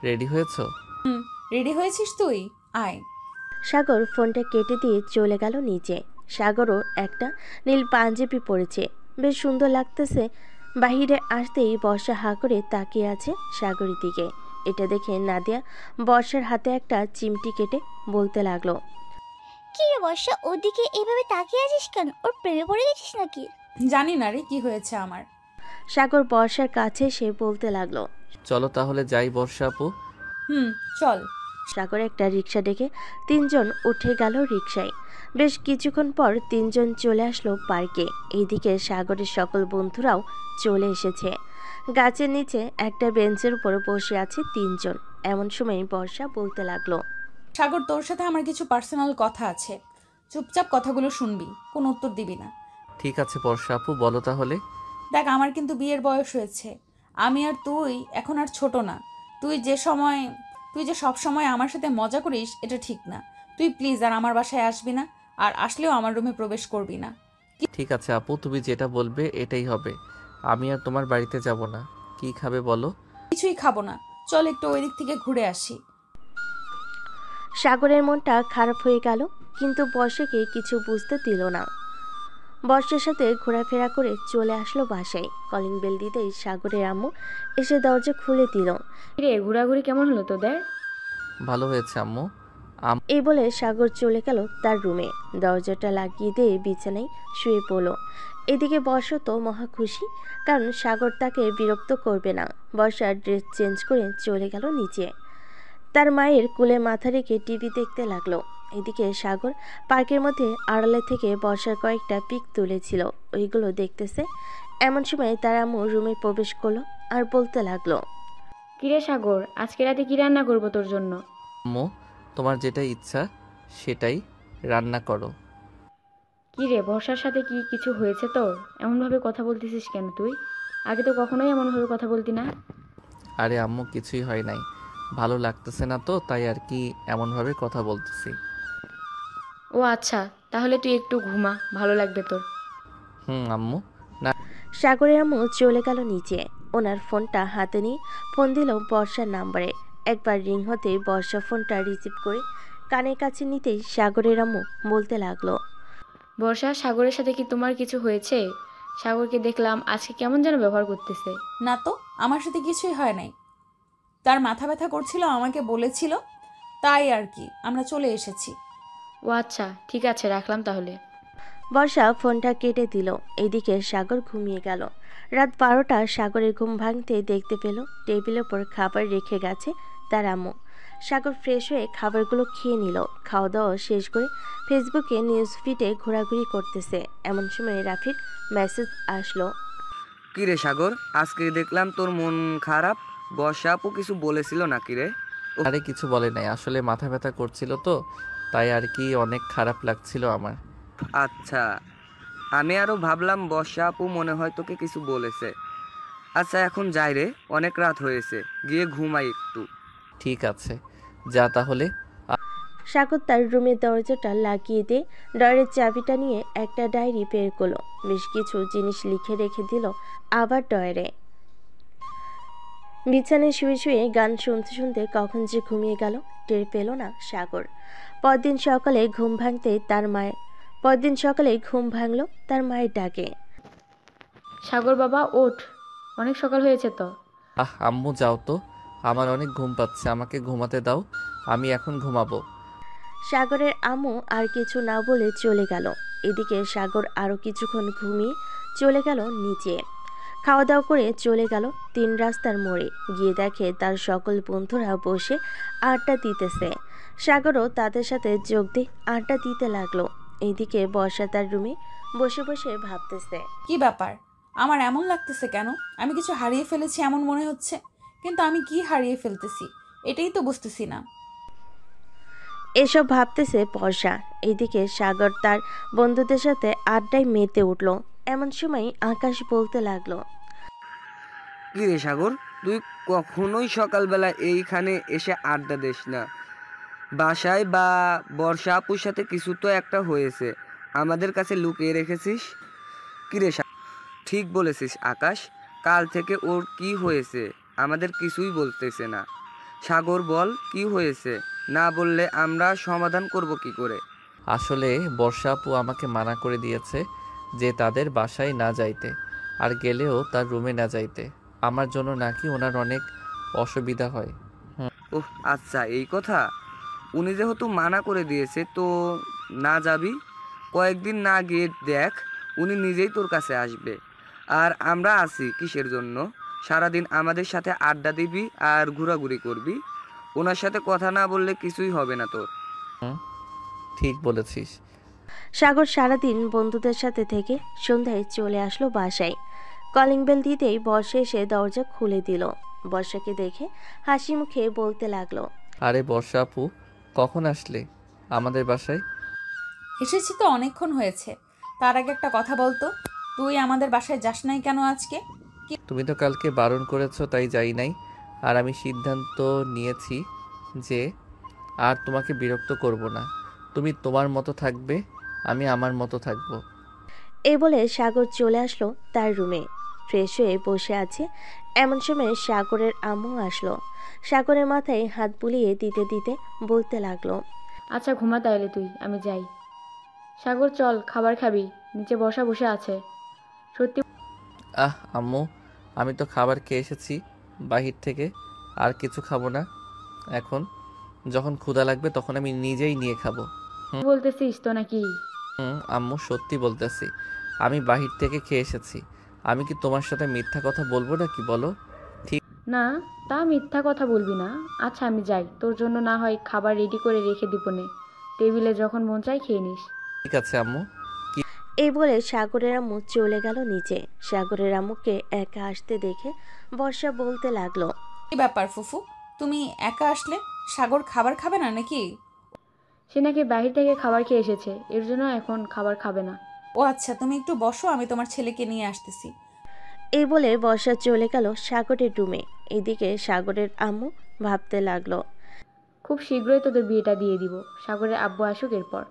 রেডি হয়েছো? রেডি হয়েছিস তুই? আয়। সাগর ফোনটা কেটে দিয়ে চলে গেল নিচে। সাগরও একটা নীল পাঞ্জাবি পরেছে, বেশ সুন্দর লাগতেছে। বাহিরে আসতেই বর্ষা হাঁ করে তাকিয়ে আছে সাগরের দিকে। এটা দেখে নাদিয়া বর্ষার হাতে একটা চিমটি কেটে বলতে লাগলো, কি রে বর্ষা, ওদিকে এইভাবে তাকিয়ে আছিস কেন? ওর প্রেমে পড়ে গেছিস নাকি? জানি না রে কি হয়েছে আমার। সাগর বর্ষার কাছে এসে বলতে লাগলো, চলো তাহলে যাই বর্ষা আপু। চল। সাগর একটা রিক্সা ডেকে তিনজন উঠে গেল রিক্সায়। বেশ কিছুক্ষণ পর তিনজন চলে আসলো পার্কে। এইদিকে সাগরের সকল বন্ধুরাও চলে এসেছে। গাছের নিচে একটা বেঞ্চের উপর বসে আছে তিনজন। এমন সময় বর্ষা বলতে লাগলো, সাগর তোর সাথে আমার কিছু পার্সোনাল কথা আছে, চুপচাপ কথাগুলো শুনবি, কোনো উত্তর দিবি না। ঠিক আছে বর্ষা আপু, বলো তাহলে। দেখ, আমার কিন্তু বিয়ের বয়স হয়েছে। আমি আর তুই এখন আর ছোট না। তুই যে সব সময় আমার সাথে মজা করিস, এটা ঠিক না। তুই প্লিজ আর আমার বাসায় আসবি না, আর আসলেও আমার রুমে প্রবেশ করবি না। ঠিক আছে আপু, তুমি যেটা বলবে এটাই হবে। আমি আর তোমার বাড়িতে যাব না। কি খাবে বলো? কিছুই খাবো না, চল একটু ওই দিক থেকে ঘুরে আসি। সাগরের মনটা খারাপ হয়ে গেল, কিন্তু বর্ষাকে কিছু বুঝতে দিল না। বর্ষার সাথে ঘোরাফেরা করে চলে আসলো বাসায়। কলিং বেল দিতেই সাগরের আম্মু এসে দরজা খুলে দিল। রে ঘোরাঘুরি কেমন হলো তোদের? ভালো হয়েছে আম্মু। এই বলে সাগর চলে গেল তার রুমে, দরজাটা লাগিয়ে দিয়ে বিছানায় শুয়ে পড়ল। এদিকে বর্ষা তো মহা খুশি, কারণ সাগর তাকে বিরক্ত করবে না। বর্ষা ড্রেস চেঞ্জ করে চলে গেল নিচে। তার মায়ের কোলে মাথা রেখে টিভি দেখতে লাগলো। এদিকে সাগর পার্কের মধ্যে আড়ালে থেকে বর্ষার কয়েকটা পিক তুলেছিল, ওইগুলো দেখতেছে। এমন সময় তার আম্মু রুমে প্রবেশ করলো আর বলতে লাগলো, কিরে সাগর, আজকে রাতে কি রান্না করবো তোর জন্য? আম্মু, তোমার যেটা ইচ্ছা সেটাই রান্না করো। কি রে, বর্ষার সাথে কি কিছু হয়েছে তোর? এমনভাবে কথা বলতেছিস কেন তুই? আগে তো কখনোই এমনভাবে কথা বলতি না। আরে আম্মু, কিছুই হয় নাই, ভালো লাগতেছে না তো, তাই আর কি এমনভাবে কথা বলতেছি। ও আচ্ছা, তাহলে তুই একটু ঘুমা, ভালো লাগবে তোর। আম্মু। সাগরের আম্মু চলে গেল নিচে। ওনার ফোনটা হাতে নিয়ে ফোন দিল বর্ষার নাম্বারে। একবার রিং হতে বর্ষা ফোনটা রিসিভ করে কানের কাছে নিতেই সাগরের আম্মু বলতে লাগলো, বর্ষা, সাগরের সাথে কি তোমার কিছু হয়েছে? সাগরকে দেখলাম আজকে কেমন যেন ব্যবহার করতেছে। না তো, আমার সাথে কিছুই হয় নাই। তার মাথা ব্যথা করছিল, আমাকে বলেছিল, তাই আর কি আমরা চলে এসেছি। ও আচ্ছা, ঠিক আছে, রাখলাম তাহলে। বর্ষা ফোনটা কেটে দিল। এদিকে সাগর ঘুমিয়ে গেল। রাত 12টা সাগরের ঘুম ভাঙতে দেখতে পেল টেবিলের ওপর খাবার রেখে গেছে তার আম্মু। সাগর ফ্রেশ হয়ে খাবারগুলো খেয়ে নিল। খাওয়া দাওয়া শেষ করে ফেসবুকে নিউজ ফিডে ঘোরাঘুরি করতেছে। এমন সময় রাফির মেসেজ আসলো। কি রে সাগর, আজকে দেখলাম তোর মন খারাপ। বর্ষা আপু কিছু বলেছিল নাকি রে? আরে কিছু বলে নাই, আসলে মাথা ব্যথা করছিল তো, তাই আর কি অনেক খারাপ লাগছিল আমার। আচ্ছা, আমি আরো ভাবলাম বর্ষা আপু মনে হয় তোকে কিছু বলেছে। আচ্ছা এখন যাই রে, অনেক রাত হয়েছে, গিয়ে ঘুমাই একটু। ঠিক আছে, যা তাহলে। সাগর তার রুমের দরজাটা লাগিয়ে দিয়ে ডয়ের চাবিটা নিয়ে একটা ডায়েরি বের করলো। বেশ কিছু জিনিস লিখে রেখে দিল আবার ডয়ারে। বিছানায় শুয়ে শুয়ে গান শুনতে শুনতে কখন যে ঘুমিয়ে গেল টের পেল না সাগর। পরদিন সকালে ঘুম ভাঙলো তার মায়ের ডাকে। সাগর বাবা, ওঠ, অনেক সকাল হয়েছে তো। আম্মু যাও তো, আমার অনেক ঘুম পাচ্ছে, আমাকে ঘুমাতে দাও, আমি এখন ঘুমাবো। সাগরের আম্মু আর কিছু না বলে চলে গেল। এদিকে সাগর আরও কিছুক্ষণ ঘুমিয়ে চলে গেল নিচে। খাওয়া দাওয়া করে চলে গেল 3 রাস্তার মোড়ে। গিয়ে দেখে তার সকল বন্ধুরা বসে আড্ডা দিতেছে। সাগরও তাদের সাথে যোগ দিয়ে আড্ডা দিতে লাগলো। এইদিকে বর্ষা তার রুমে বসে বসে ভাবতেছে, কি ব্যাপার, আমার এমন লাগতেছে কেন? আমি কিছু হারিয়ে ফেলেছি এমন মনে হচ্ছে, কিন্তু আমি কি হারিয়ে ফেলতেছি এটাই তো বুঝতেছি না। এসব ভাবতেছে বর্ষা। এইদিকে সাগর তার বন্ধুদের সাথে আড্ডায় মেতে উঠল। এমন সময় আকাশ বলতে লাগলো, কি রে সাগর, তুই কখনোই সকালবেলা এইখানে এসে আড্ডা দিস না। বাসায় বা বর্ষা আপুর সাথে কিছু তো একটা হয়েছে, আমাদের কাছে লুকিয়ে রেখেছিস। কি রে ঠিক বলেছিস আকাশ, কাল থেকে ওর কি হয়েছে আমাদের কিছুই বলতেছে না। সাগর বল, কি হয়েছে? না বললে আমরা সমাধান করব কি করে? আসলে বর্ষা আপু আমাকে মানা করে দিয়েছে যে তাদের বাসায় না যাইতে, আর গেলেও তার রুমে না যাইতে। আমার জন্য নাকি ওনার অনেক অসুবিধা হয়। ওহ আচ্ছা, এই কথা। উনি যেহেতু মানা করে দিয়েছে তো না যাবি। কয়েকদিন না গিয়ে দেখ, উনি নিজেই তোর কাছে আসবে। আর আমরা আছি কিসের জন্য? সারাদিন আমাদের সাথে আড্ডা দিবি আর ঘোরাঘুরি করবি। ওনার সাথে কথা না বললে কিছুই হবে না তোর। ঠিক বলেছিস। সাগর সারাদিন বন্ধুদের সাথে থেকে সন্ধ্যায় চলে আসলো বাসায়। কলিং বেল দিতেই বর্ষা এসে দরজা খুলে দিল। বর্ষাকে দেখে হাসি মুখে বলতে লাগলো, আরে বর্ষা আপু, কখন আসলে আমাদের বাসায়? এসেছি তো অনেকক্ষণ হয়েছে। তার আগে একটা কথা বলতো, তুই আমাদের বাসায় যাস নাই কেন আজকে? তুমি তো কালকে বারণ করেছো তাই যাই নাই। আর আমি সিদ্ধান্ত নিয়েছি যে আর তোমাকে বিরক্ত করব না। তুমি তোমার মতো থাকবে, আমি আমার মতো থাকবো। এই বলে সাগর চলে আসলো তার রুমে। ফ্রেশ হয়ে বসে আছে। এমন সময় সাগরের আম্মু আসলো। সাগরের মাথায় হাত বুলিয়ে দিতে দিতে বলতে লাগলো, আচ্ছা ঘুমা তাইলে তুই, আমি যাই। সাগর চল, খাবার খাবি, নিচে বসা বসে আছে। সত্যি আম্মু, আমি তো খাবার খেয়ে এসেছি বাহির থেকে, আর কিছু খাবো না। এখন যখন ক্ষুধা লাগবে তখন আমি নিজেই নিয়ে খাবো। বলতেছিস তো নাকি? আম্মু সত্যি বলতেছি, আমি বাহির থেকে খেয়ে এসেছি। আমি কি তোমার সাথে মিথ্যা কথা বলবো নাকি বলো? না, তা মিথ্যা কথা বলবি না। আচ্ছা আমি যাই, তোর জন্য না হয় খাবার রেডি করে রেখে দিব নে, টেবিলে যখন মন চাই খেয়ে নিস। ঠিক আছে আম্মু। এই বলে সাগরের আম্মু চলে গেল নিচে। সাগরের আম্মুকে একা আসতে দেখে বর্ষা বলতে লাগলো, কি ব্যাপার ফুফু, তুমি একা আসলে? সাগর খাবার খাবে না নাকি? সে নাকি বাহির থেকে খাবার খেয়ে এসেছে, এর জন্য এখন খাবার খাবে না। ও আচ্ছা, তুমি একটু বসো, আমি তোমার ছেলেকে নিয়ে আসতেছি। এই বলে বর্ষা চলে গেল সাগরের রুমে। এদিকে সাগরের আম্মু ভাবতে লাগলো, খুব শীঘ্রই তোদের বিয়েটা দিয়ে দিব, সাগরের আব্বু আসুক এরপর।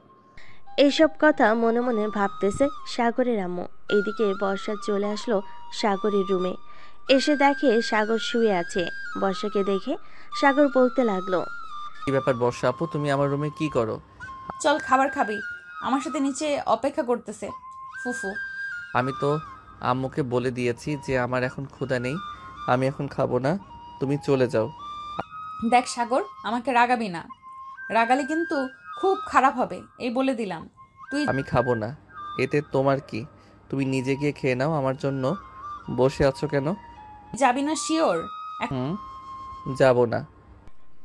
এইসব কথা মনে মনে ভাবতেছে সাগরের আম্মু। এদিকে বর্ষা চলে আসলো সাগরের রুমে। এসে দেখে সাগর শুয়ে আছে। বর্ষাকে দেখে সাগর বলতে লাগলো, কি ব্যাপার বর্ষা আপু, তুমি আমার রুমে কি করো? চল খাবার খাবি, আমার সাথে নিচে অপেক্ষা করতেছে ফুফু। আমি তো আম্মুকে বলে দিয়েছি যে আমার এখন ক্ষুধা নেই, আমি এখন খাবো না, তুমি চলে যাও। দেখ সাগর, আমাকে রাগাবি না, রাগালে কিন্তু খুব খারাপ হবে, এই বলে দিলাম। তুই আমি খাবো না, এতে তোমার কি? তুমি নিজে গিয়ে খেয়ে নাও, আমার জন্য বসে আছো কেন? যাবি না শিওর? হুম, যাবো না।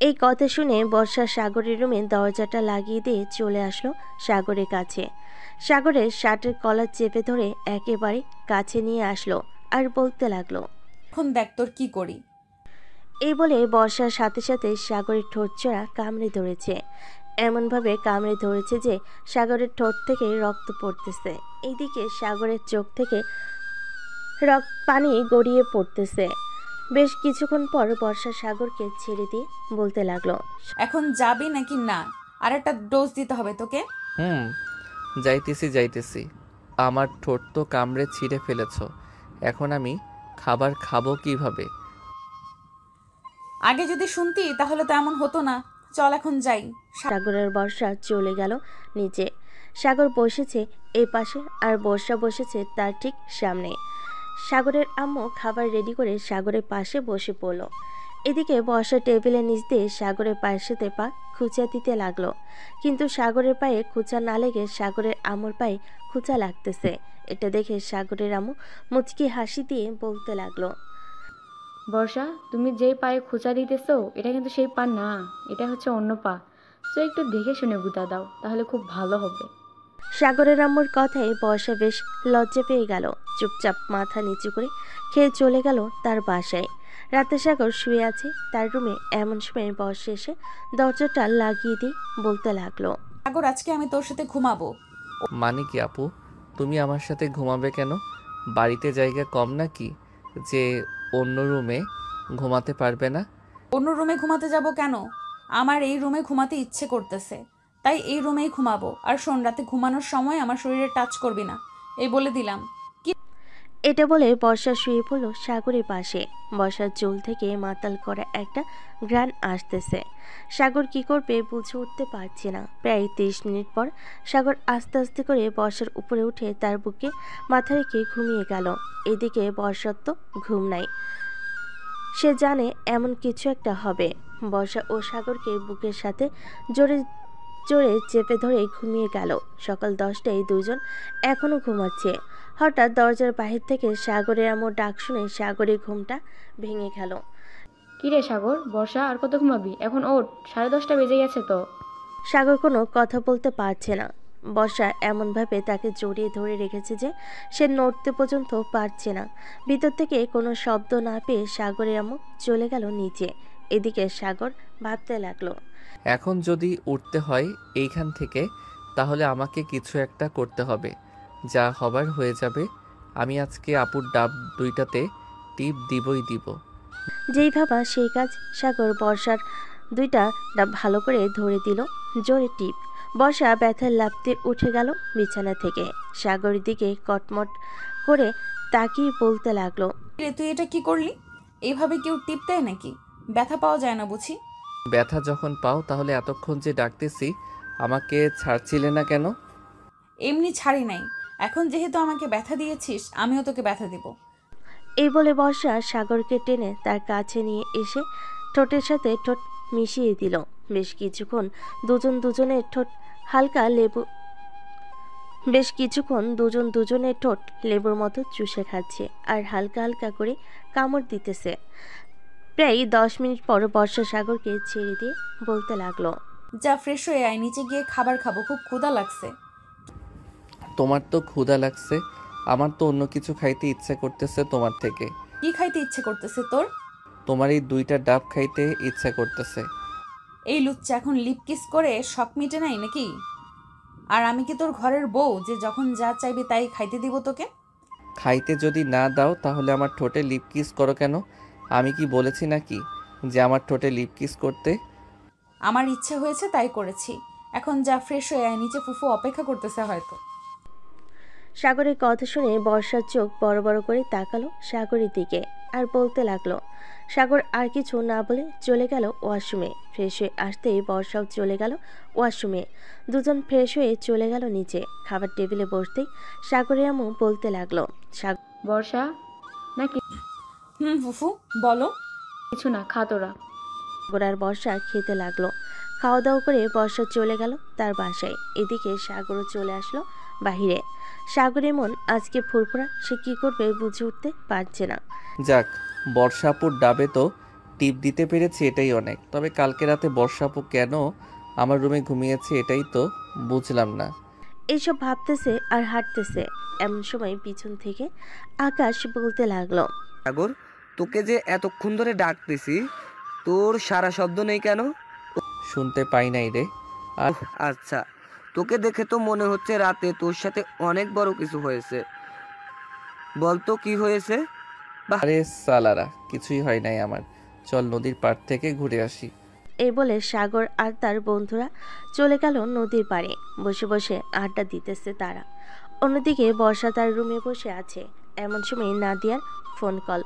এই কথা শুনে বর্ষা সাগরের রুমে দরজাটা লাগিয়ে দিয়ে চলে আসলো সাগরের কাছে। সাগরের শার্টের কলার চেপে ধরে একেবারে কাছে নিয়ে আসলো আর বলতে লাগলো, এখন দেখ তোর কি করি। এই বলে বর্ষার সাথে সাথে সাগরের ঠোঁটচড়া কামড়ে ধরেছে। এমনভাবে কামড়ে ধরেছে যে সাগরের ঠোঁট থেকে রক্ত পড়তেছে। এইদিকে সাগরের চোখ থেকে পানি গড়িয়ে পড়তেছে। বেশ কিছুক্ষণ পর বর্ষা সাগরকে ছেড়ে দিয়ে বলতে লাগলো, এখন যাবি নাকি না? আর একটা ডোজ দিতে হবে তোকে। হুম, যাইতেছি। আমার ঠোঁট তো কামড়ে ছিঁড়ে ফেলেছো, এখন আমি খাবার খাবো কিভাবে? আগে যদি শুনতি তাহলে তো এমন হতো না। চল এখন যাই। সাগরের বর্ষা চলে গেল নিচে। সাগর বসেছে এই পাশে আর বর্ষা বসেছে তার ঠিক সামনে। সাগরের আম্মু খাবার রেডি করে সাগরের পাশে বসে পড়ল। এদিকে বর্ষা টেবিলের নিচ দিয়ে সাগরের পায়ের সাথে পা খুঁচা দিতে লাগলো, কিন্তু সাগরের পায়ে খুঁচা না লেগে সাগরের আম্মুর পায়ে খুঁচা লাগতেছে। এটা দেখে সাগরের আম্মু মুচকি হাসি দিয়ে বলতে লাগলো, বর্ষা, তুমি যেই পায়ে খোঁচা দিতেছো এটা কিন্তু সেই পা না, এটা হচ্ছে অন্য পা। তো একটু দেখে শুনে গুঁতা দাও, তাহলে খুব ভালো হবে। সাগরের আম্মুর কথায় বর্ষা বেশ লজ্জা পেয়ে গেল। চুপচাপ মাথা নিচু করে খেয়ে চলে গেল তার বাসায়। রাতে সাগর শুয়ে আছে তার রুমে। এমন সময় বর্ষা এসে দরজাটা লাগিয়ে দিয়ে বলতে লাগলো, সাগর, আজকে আমি তোর সাথে ঘুমাবো। মানে কি আপু, তুমি আমার সাথে ঘুমাবে কেন? বাড়িতে জায়গা কম নাকি যে অন্য রুমে ঘুমাতে পারবে না? অন্য রুমে ঘুমাতে যাব কেন? আমার এই রুমে ঘুমাতে ইচ্ছে করতেছে, তাই এই রুমেই ঘুমাবো। আর শোন, রাতে ঘুমানোর সময় আমার শরীরে টাচ করবি না, এই বলে দিলাম। এটা বলে বর্ষা শুয়ে পড়ল সাগরের পাশে। বর্ষার চুল থেকে মাতাল করা একটা ঘ্রাণ আসতেছে। সাগর কি করবে বুঝে উঠতে পারছে না। প্রায় 30 মিনিট পর সাগর আস্তে আস্তে করে বর্ষার উপরে উঠে তার বুকে মাথা রেখে ঘুমিয়ে গেল। এদিকে বর্ষার তো ঘুম নাই, সে জানে এমন কিছু একটা হবে। বর্ষা ও সাগরকে বুকের সাথে জোরে জোরে চেপে ধরে ঘুমিয়ে গেল। সকাল 10টায় দুজন এখনো ঘুমাচ্ছে। হঠাৎ দরজার বাহির থেকে সাগরের আম্মুর ডাক শুনে সাগরের ঘুমটা ভেঙে গেল। কিরে সাগর, বর্ষা আর কত ঘুমাবি? এখন ওঠ, 10:30 বেজে গেছে তো। সাগর কোনো কথা বলতে পারছে না। বর্ষা এমনভাবে তাকে জড়িয়ে ধরে রেখেছে যে সে নড়তে পর্যন্ত পারছে না। ভিতর থেকে কোনো শব্দ না পেয়ে সাগরের আম্মু চলে গেল নিচে। এদিকে সাগর ভাবতে লাগলো, এখন যদি উঠতে হয় এইখান থেকে, তাহলে আমাকে কিছু একটা করতে হবে। যা হবার হয়ে যাবে। আমি আজকে আপুর ডাব দুইটাতে টিপ দিবই দিব। যেই ভাবা সেই কাজ। সাগর বর্ষার দুইটা ডাব ভালো করে ধরে দিল জোরে টিপ। বর্ষা ব্যথার লাফতে উঠে গেল বিছানা থেকে। সাগরের দিকে কটমট করে তাকিয়ে বলতে লাগলো, রে, তুই এটা কি করলি? এইভাবে কেউ টিপ দেয় নাকি? ব্যথা পাওয়া যায় না বুঝি? ব্যথা যখন পাও তাহলে এতক্ষণ যে ডাকতেছি আমাকে ছাড়ছিলে না কেন? এমনি ছাড়ি নাই, এখন যেহেতু আমাকে ব্যথা দিয়েছিস আমিও তোকে ব্যথা দিব। এই বলে বর্ষা সাগরকে টেনে তার কাছে নিয়ে এসে ঠোঁটের সাথে ঠোঁট মিশিয়ে দিল। বেশ কিছুক্ষণ দুজন দুজনের ঠোঁট দুজনের ঠোঁট লেবুর মতো চুষে খাচ্ছে আর হালকা হালকা করে কামড় দিতেছে। প্রায় 10 মিনিট পর বর্ষা সাগরকে ছেড়ে দিয়ে বলতে লাগলো, যা ফ্রেশ হয়ে আয়, নিচে গিয়ে খাবার খাবো, খুব ক্ষুধা লাগছে। তোমার তো ক্ষুধা লাগছে, আমার তো অন্য কিছু খাইতে ইচ্ছা করতেছে তোমার থেকে। কি খাইতে ইচ্ছে করতেছে তোর? তোমার এই দুইটা ডাব খাইতে ইচ্ছা করতেছে। এই লুচ্চা এখন লিপ কিস করে শখ মিটে নাই নাকি? আর আমি কি তোর ঘরের বউ যে যখন যা চাইবি তাই খাইতে দিব তোকে? খাইতে যদি না দাও তাহলে আমার ঠোঁটে লিপ কিস করো কেন? আমি কি বলেছি নাকি যে আমার ঠোঁটে লিপ কিস করতে? আমার ইচ্ছে হয়েছে তাই করেছি। এখন যা ফ্রেশ হয়ে আয়, নিচে ফুফু অপেক্ষা করতেছে হয়তো। সাগরের কথা শুনে বর্ষার চোখ বড় বড় করে তাকালো সাগরের দিকে আর বলতে লাগলো। সাগর আর কিছু না বলে চলে গেল ওয়াশরুমে। ফ্রেশ হয়ে আসতেই বর্ষাও চলে গেল ওয়াশরুমে। দুজন ফ্রেশ হয়ে চলে গেল নিচে। খাবার টেবিলে বসতেই সাগরের আম্মু বলতে লাগলো। বর্ষা নাকি ফুফু বলো। কিছু না, খা তোরা। সাগর আর বর্ষা খেতে লাগলো। খাওয়া দাওয়া করে বর্ষা চলে গেল তার বাসায়। এদিকে সাগরও চলে আসলো বাহিরে। সাগরের মন আজকে ফুরফুরা, সে কি করবে বুঝে উঠতে পারছে না। যাক, বর্ষাপুর ডাবে তো টিপ দিতে পেরেছি, এটাই অনেক। তবে কালকে রাতে বর্ষাপু কেন আমার রুমে ঘুমিয়েছে এটাই তো বুঝলাম না। এইসব ভাবতেছে আর হাঁটতেছে, এমন সময় পিছন থেকে আকাশ বলতে লাগলো। সাগর, তোকে যে এতক্ষণ ধরে ডাকতেছি, তোর সারা শব্দ নেই কেন? শুনতে পাই নাই রে। আর আচ্ছা, তোকে দেখে তো মনে হচ্ছে রাতে তোর সাথে অনেক বড় কিছু হয়েছে। বলতো কি হয়েছে? আরে সালারা, কিছুই হয় নাই আমার। চল নদীর পাড় থেকে ঘুরে আসি। এই বলে সাগর আর তার বন্ধুরা চলে গেল নদীর পাড়ে। বসে বসে আড্ডা দিতেছে তারা। অন্যদিকে বর্ষা তার রুমে বসে আছে। এমন সময় নাদিয়ার ফোন কল।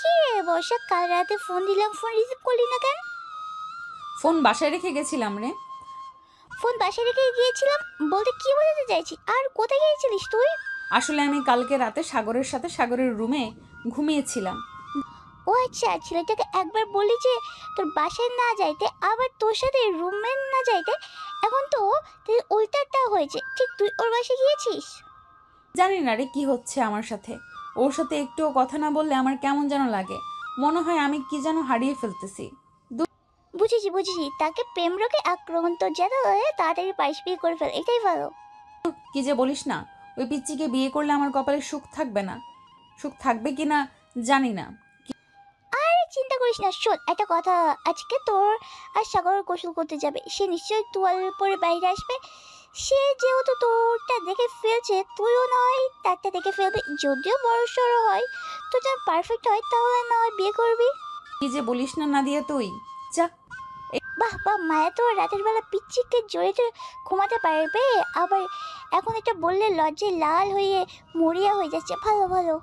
কি রে বর্ষা, কাল রাতে ফোন দিলাম, ফোন রিসিভ করলি না কেন? ফোন বাসায় রেখে গেছিলাম রে। ফোন বাসায় রেখে গিয়েছিলাম বলতে কি বোঝাতে চাইছি? আর কোথায় গিয়েছিলিস তুই? আসলে আমি কালকে রাতে সাগরের সাথে সাগরের রুমে ঘুমিয়েছিলাম। ও আচ্ছা, ছেলেটাকে একবার বলি যে তোর বাসায় না যাইতে, আবার তোর সাথে রুমে না যাইতে। এখন তো তুই উল্টাটা হয়েছে। ঠিক তুই ওর বাসায় গিয়েছিস? জানি না রে কি হচ্ছে আমার সাথে। ওর সাথে একটুও কথা না বললে আমার কেমন যেন লাগে। মনে হয় আমি কি যেন হারিয়ে ফেলতেছি। বুঝেছি বুঝেছি, তাকে প্রেম রোগে আক্রমণ, তোর যেন তাড়াতাড়ি পারিস, বিয়ে করে ফেল, এটাই ভালো। কি যে বলিস না, ওই পিচ্চিকে বিয়ে করলে আমার কপালে সুখ থাকবে না। সুখ থাকবে কি না জানি না। আরে চিন্তা করিস না। শোন একটা কথা, আজকে তোর আর সাগর গোসল করতে যাবে। সে নিশ্চয়ই তোয়াল পরে বাইরে আসবে। সে যেহেতু তোরটা দেখে ফেলছে, তুইও না হয় তারটা দেখে ফেলবি। যদিও বড় সড়ো হয়, তো যা পারফেক্ট হয়, তাহলে না হয় বিয়ে করবি। কি যে বলিস না নাদিয়া তুই। যা। বাহ বাহ, মায়া তো রাতের বেলা পিচ্চিকে জড়িয়ে ঘুমাতে পারবে। আবার এখন এটা বললে লজ্জায় লাল হয়ে মরিয়া হয়ে যাচ্ছে। ভালো ভালো।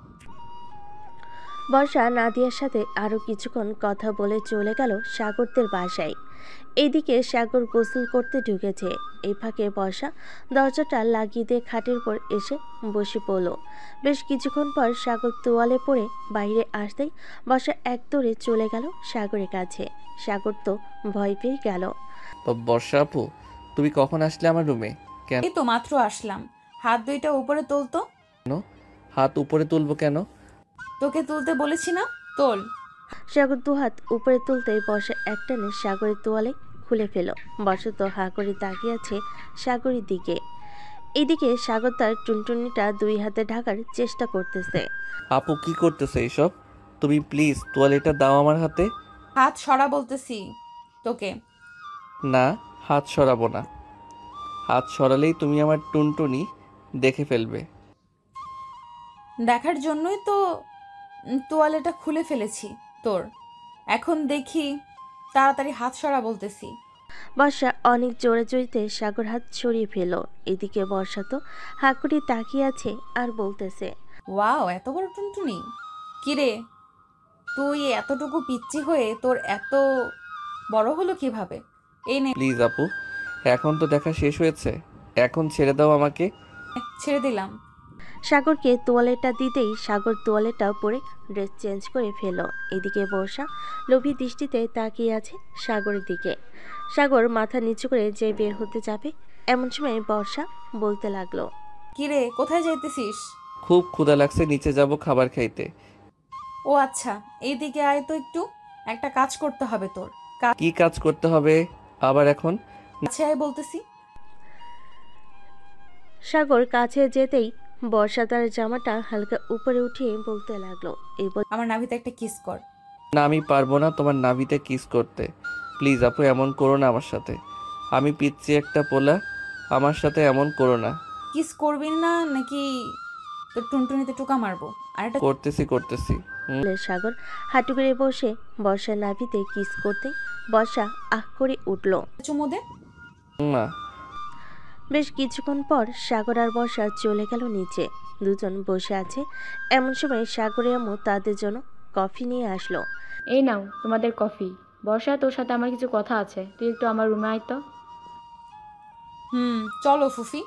বর্ষা নাদিয়ার সাথে আরও কিছুক্ষণ কথা বলে চলে গেল সাগরদের বাসায়। এইদিকে সাগর গোসল করতে ঢুকেছে। এই ফাঁকে বর্ষা দরজাটা লাগিয়ে দিয়ে খাটের উপর এসে বসে পড়ল। বেশ কিছুক্ষণ পর সাগর তোয়ালে পড়ে বাইরে আসতেই বর্ষা এক দৌড়ে চলে গেল সাগরের কাছে। সাগর তো ভয় পেয়ে গেল। বর্ষা আপু, তুমি কখন আসলে আমার রুমে? কেন? এই তো মাত্র আসলাম। হাত দুইটা উপরে তোলতো। হাত উপরে তুলবো কেন? তোকে তুলতে বলেছি না, তোল। সাগর দুহাত উপরে তুলতেই বর্ষা একটানে সাগরের তোয়ালে খুলে ফেল। বর্ষা তো হা করে তাকিয়ে আছে সাগরের দিকে। এদিকে সাগর তার টুনটুনিটা দুই হাতে ঢাকার চেষ্টা করতেছে। আপু কি করতেছে এইসব? তুমি প্লিজ তোয়ালেটা দাও আমার হাতে। হাত সরা বলতেছি তোকে। না, হাত সরাবো না। হাত সরালেই তুমি আমার টুনটুনি দেখে ফেলবে। দেখার জন্যই তো তোয়ালেটা খুলে ফেলেছি তোর। এখন দেখি, তাড়াতাড়ি হাত সরা বলতেছি। বর্ষা অনেক জোরে জড়িতে সাগর হাত সরিয়ে ফেল। এদিকে বর্ষা তো হা করে তাকিয়ে আছে আর বলতেছে, ওয়াও, এত বড় টুনটুনি! কিরে, তুই এতটুকু পিচ্চি হয়ে তোর এত বড় হলো কিভাবে? এই নে। প্লিজ আপু, এখন তো দেখা শেষ হয়েছে, এখন ছেড়ে দাও আমাকে। ছেড়ে দিলাম। সাগরকে তোয়ালেটা দিতেই সাগর তোয়ালেটা পরে ড্রেস চেঞ্জ করে ফেল। এদিকে বর্ষা লোভী দৃষ্টিতে তাকিয়ে আছে সাগরের দিকে। সাগর মাথা নিচু করে যে বের হতে যাবে, এমন সময় বর্ষা বলতে লাগলো। কিরে, কোথায় যাইতেছিস? খুব ক্ষুধা লাগছে, নিচে যাব খাবার খাইতে। ও আচ্ছা, এইদিকে আয় তো একটু। একটা কাজ করতে হবে তোর। কি কাজ করতে হবে আবার এখন? কাছে আয় বলতেছি। সাগর কাছে যেতেই বর্ষা তার জামাটা হালকা উপরে উঠিয়ে বলতে লাগলো, আমার নাভিতে একটা কিস কর। না, আমি পারবো না তোমার নাভিতে কিস করতে। প্লিজ আপু, এমন করো না আমার সাথে। আমি পিচ্ছি একটা পোলা, আমার সাথে এমন করো না। কিস করবি না নাকি তোর টুনটুনিতে টোকা মারবো? আর একটা করতেছি। বলে সাগর হাঁটু করে বসে বর্ষার নাভিতে কিস করতে বর্ষা আহ করে উঠল। চুমু দে। না। বেশ কিছুক্ষণ পর সাগর আর বর্ষা চলে গেল নিচে। দুজন বসে আছে এমন সময় সাগরের আম্মু তাদের জন্য কফি নিয়ে আসলো। এই নাও তোমাদের কফি। বর্ষা, তোর সাথে আমার কিছু কথা আছে, তুই একটু আমার রুমে আয় তো। চলো ফুফি।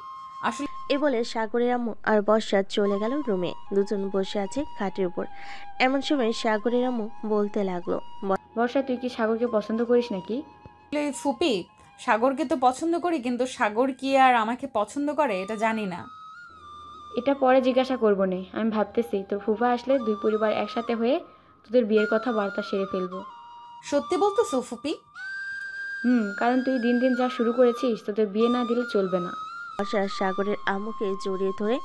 আসলে এ বলে সাগরের আম্মু আর বর্ষা চলে গেল রুমে। দুজন বসে আছে খাটের উপর। এমন সময় সাগরের আম্মু বলতে লাগলো, বর্ষা, তুই কি সাগরকে পছন্দ করিস নাকি? ফুপি, সাগরকে তো পছন্দ করি, কিন্তু সাগর কি আর আমাকে পছন্দ করে এটা জানি না। এটা পরে জিজ্ঞাসা করবো নে। আমি ভাবতেছি তোর ফুফা আসলে দুই পরিবার একসাথে হয়ে তোদের বিয়ের কথা বার্তা সেরে ফেলবো। সত্যি বলতেছো ফুপি? কারণ তুই দিন দিন যা শুরু করেছিস, তোদের বিয়ে না দিলে চলবে না। বর্ষা সাগরের আম্মুকে জড়িয়ে ধরে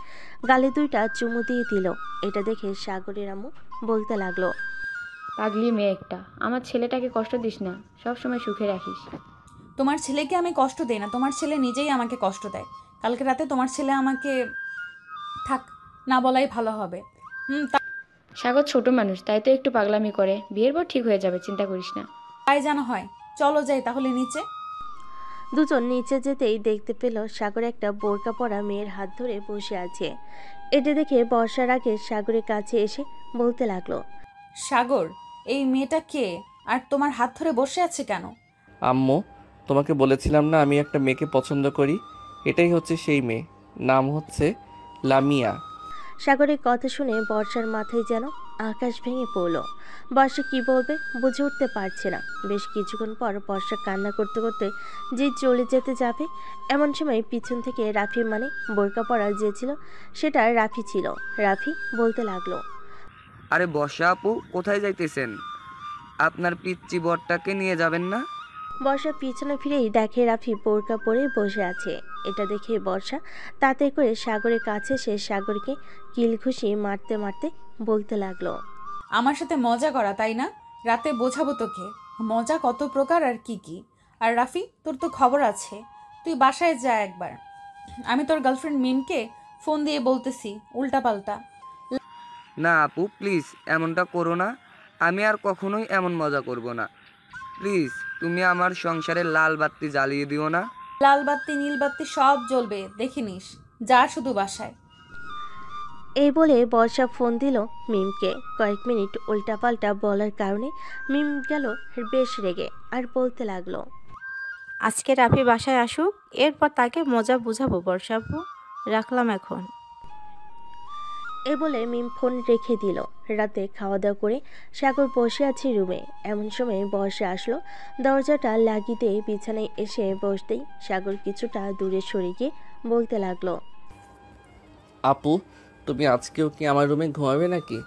গালে দুইটা চুমু দিয়ে দিল। এটা দেখে সাগরের আম্মু বলতে লাগলো, পাগলি মেয়ে একটা, আমার ছেলেটাকে কষ্ট দিস না, সব সময় সুখে রাখিস। তোমার ছেলেকে আমি কষ্ট দেই না, তোমার ছেলে নিজেই আমাকে কষ্ট দেয়। কালকে রাতে তোমার ছেলে আমাকে, থাক, না বলাই ভালো হবে। সাগর ছোট মানুষ, তাই তো একটু পাগলামি করে। বিয়ের পর ঠিক হয়ে যাবে, চিন্তা করিস না। তাই জানা হয়। চলো যাই তাহলে নিচে। দুজন নিচে যেতেই দেখতে পেল সাগর একটা বোরকা পরা মেয়ের হাত ধরে বসে আছে। এটা দেখে বর্ষার আগে সাগরের কাছে এসে বলতে লাগলো, সাগর, এই মেয়েটা কে আর তোমার হাত ধরে বসে আছে কেন? আম্মু, তোমাকে বলেছিলাম না আমি একটা মেয়েকে পছন্দ করি, এটাই হচ্ছে সেই মেয়ে। নাম হচ্ছে লামিয়া। সাগরের কথা শুনে বর্ষার মাথায় যেন আকাশ ভেঙে পড়ল। বর্ষা কি বলবে বুঝে উঠতে পারছে না। বেশ কিছুক্ষণ পর বর্ষা কান্না করতে করতে যে চলে যেতে যাবে, এমন সময় পিছন থেকে রাফি, মানে বোরকা পরা যে ছিল সেটা রাফি ছিল। রাফি বলতে লাগলো, আরে বর্ষা আপু, কোথায় যাইতেছেন? আপনার পিচ্চি বরটাকে নিয়ে যাবেন না? বর্ষা পিছনে ফিরেই দেখে রাফি বোরকা পরে বসে আছে। এটা দেখে বর্ষা তাতে করে সাগরের কাছে সে সাগরকে কিল ঘুষি মারতে মারতে বলতে লাগলো, আমার সাথে মজা করা, তাই না? রাতে বোঝাবো তোকে মজা কত প্রকার আর কি কি। আর রাফি, তোর তো খবর আছে, তুই বাসায় যা একবার। আমি তোর গার্লফ্রেন্ড মিমকে ফোন দিয়ে বলতেছি উল্টাপাল্টা। না আপু, প্লিজ এমনটা করো না। আমি আর কখনোই এমন মজা করব না। প্লিজ, তুমি আমার সংসারে লাল বাতি জ্বালিয়ে দিও না। লাল বাতি নীল বাতি সব জ্বলবে, দেখে নিস। যা শুধু বাসায়। এই বলে বর্ষা ফোন দিল মিমকে। কয়েক মিনিট উল্টাপাল্টা বলার কারণে মিম গেল বেশ রেগে আর বলতে লাগলো, আজকে রাফি বাসায় আসুক, এরপর তাকে মজা বুঝাবো বর্ষাপু, রাখলাম এখন। এ বলে মিম ফোন রেখে দিল। রাতে খাওয়া দাওয়া করে সাগর বসে আছে রুমে। এমন সময় বর্ষা আসলো। দরজাটা লাগিয়ে দিয়ে বিছানায় এসে বসতেই সাগর কিছুটা দূরে সরে গিয়ে বলতে লাগলো, আপু, তুমি আজকেও কি আমার রুমে ঘুমাবে নাকি?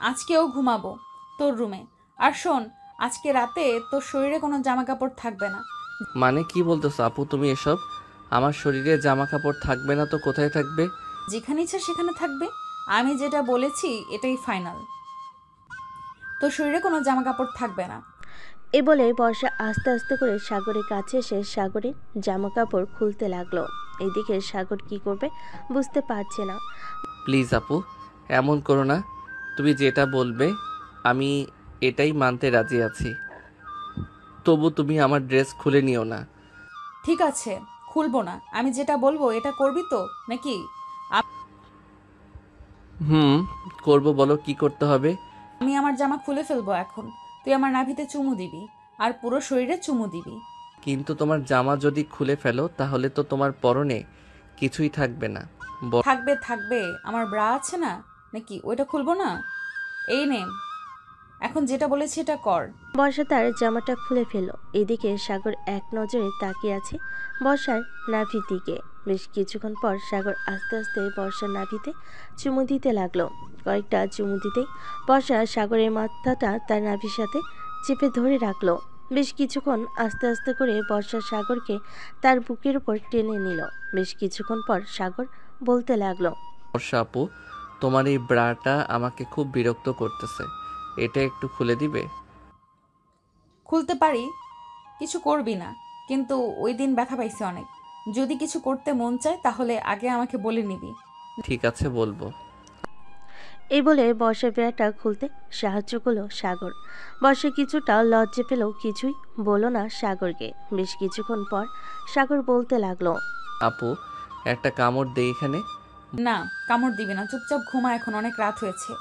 আজকেও ঘুমাবো তোর রুমে। আর শোন, আজকে রাতে তোর শরীরে কোনো জামা কাপড় থাকবে না। মানে কি বলতেছো আপু তুমি এসব? আমার শরীরে জামা কাপড় থাকবে না তো কোথায় থাকবে? যেখানে ইচ্ছা সেখানে থাকবে। আমি যেটা বলেছি এটাই ফাইনাল। তোর শরীরে কোনো জামা কাপড় থাকবে না। এ বলে বর্ষা আস্তে আস্তে করে সাগরের কাছে এসে সাগরের জামা কাপড় খুলতে লাগলো। এদিকে সাগর কি করবে বুঝতে পারছে না। প্লিজ আপু, এমন করো না। তুমি যেটা বলবে আমি এটাই মানতে রাজি আছি। তবু তুমি আমার ড্রেস খুলে নিও না। ঠিক আছে, খুলবো না। আমি যেটা বলবো এটা করবি তো নাকি? করব, বলো কি করতে হবে? আমি আমার জামা খুলে ফেলবো এখন। তুই আমার নাভিতে চুমু দিবি আর পুরো শরীরে চুমু দিবি। কিন্তু তোমার জামা যদি খুলে ফেলো তাহলে তো তোমার পরনে কিছুই থাকবে না। থাকবে থাকবে, আমার ব্রা আছে না, নাকি ওইটা খুলবো না? এই নে, এখন যেটা বলেছি এটা কর। বর্ষা তার জামাটা খুলে ফেলল। এদিকে সাগর এক নজরে তাকিয়ে আছে বর্ষার নাভির দিকে। বেশ কিছুক্ষণ পর সাগর আস্তে আস্তে বর্ষার নাভিতে চুমু দিতে লাগলো। কয়েকটা চুমু দিতেই বর্ষা সাগরের মাথাটা তার নাভির সাথে চেপে ধরে রাখলো। বেশ কিছুক্ষণ আস্তে আস্তে করে বর্ষা সাগরকে তার বুকের উপর টেনে নিল। বেশ কিছুক্ষণ পর সাগর বলতে লাগলো, বর্ষা আপু, তোমার এই ব্রাটা আমাকে খুব বিরক্ত করতেছে, এটা একটু খুলে দিবে? খুলতে পারি, কিছু করবি না, কিন্তু ওই দিন ব্যথা পাইছি অনেক। যদি কিছু করতে মন চায় তাহলে আগে আমাকে বলে নিবি। ঠিক আছে, বলবো। এই বলে বর্ষার ব্যাটা খুলতে সাহায্য করলো সাগর। বর্ষা কিছুটা লজ্জা পেলেও কিছুই বলল না সাগরকে। বেশ কিছুক্ষণ পর সাগর বলতে লাগলো, আপু একটা কামড় দে এখানে। না, কামড় দিবি না, চুপচাপ ঘুমা, এখন অনেক রাত হয়েছে।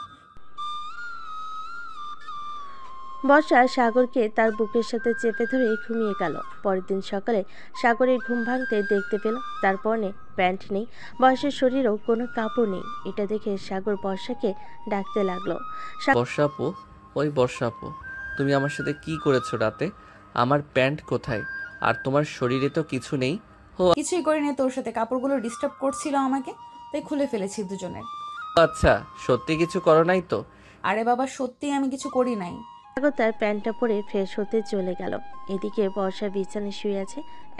বর্ষা সাগরকে তার বুকের সাথে চেপে ধরে ঘুমিয়ে গেল। পরের দিন সকালে সাগরের ঘুম ভাঙতে দেখতে পেল তার পরনে প্যান্ট নেই, বর্ষার শরীরেও কোনো কাপড় নেই। এটা দেখে সাগর বর্ষাকে ডাকতে লাগলো। বর্ষা আপু, ওই বর্ষা আপু, তুমি আমার সাথে কি করেছো রাতে? আমার প্যান্ট কোথায়? আর তোমার শরীরে তো কিছু নেই। কিছুই করিনি, তোর সাথে কাপড়গুলো ডিস্টার্ব করছিল আমাকে, তাই খুলে ফেলেছি দুজনের। আচ্ছা, সত্যি কিছু করো নাই তো? আরে বাবা, সত্যি আমি কিছু করি নাই। সাগর তার প্যান্টটা পরে ফ্রেশ হতে চলে গেল। এদিকে বর্ষা বিছানায় শুয়ে আছে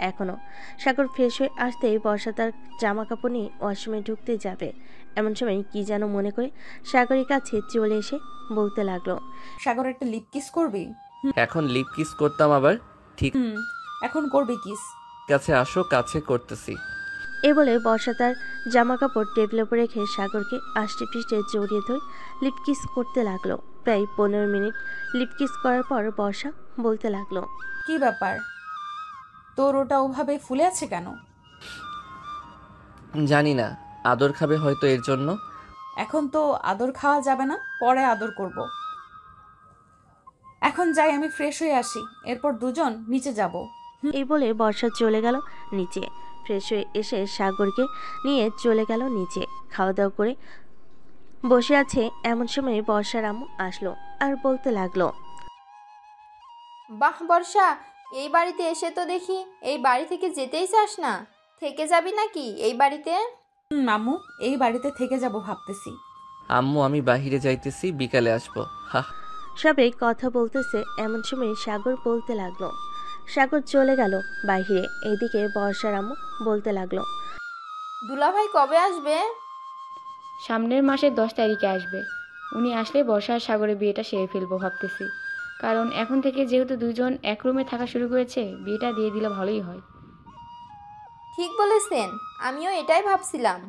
এখনো। সাগর ফ্রেশ হয়ে আসতেই বর্ষা তার জামা কাপড় নিয়ে ওয়াশরুমে ঢুকতে যাবে। এমন সময় কি যেন মনে করে সাগরের কাছে চলে এসে বলতে লাগলো, সাগর, একটা লিপ কিস করবি? এখন লিপ কিস করতাম আবার? ঠিক এখন করবি কিস। আছে, আসো কাছে করতেছি। এ বলে বর্ষা তার জামা কাপড় টেবিলের উপর রেখে সাগরকে আষ্টে পৃষ্ঠে জড়িয়ে ধরে লিপ কিস করতে লাগলো। প্রায় 15 মিনিট লিপ কিস করার পর বর্ষা বলতে লাগলো, কি ব্যাপার, তোর ওটা ওভাবে ফুলে আছে কেন? জানি না, আদর খাবে হয়তো এর জন্য। এখন তো আদর খাওয়া যাবে না, পরে আদর করব। এখন যাই, আমি ফ্রেশ হয়ে আসি, এরপর দুজন নিচে যাব। এই বলে বর্ষা চলে গেল নিচে। ফ্রেশ হয়ে এসে সাগরকে নিয়ে চলে গেল নিচে। খাওয়া দাওয়া করে বসে আছে এমন সময় বর্ষার আম্মু আসলো আর বলতে লাগলো, বাহ বর্ষা, এই বাড়িতে এসে তো দেখি এই বাড়ি থেকে যেতেই চাস না। থেকে যাবি নাকি এই বাড়িতে? আম্মু, এই বাড়িতে থেকে যাব ভাবতেছি। আম্মু আমি বাহিরে যাইতেছি, বিকালে আসবো। হা। সবাই কথা বলতেছে এমন সময় সাগর বলতে লাগলো। সাগর চলে গেল বাইরে। এইদিকে বর্ষার আম্মু বলতে লাগলো, দুলাভাই কবে আসবে? সামনের মাসের 10 তারিখে আসবে। উনি আসলে বর্ষা আর সাগরের বিয়েটা সেরে ফেলবো ভাবতেছি। কারণ এখন থেকে যেহেতু দুজন এক রুমে থাকা শুরু করেছে, বিয়েটা দিয়ে দিলে ভালোই হয়। ঠিক বলেছেন, আমিও এটাই ভাবছিলাম।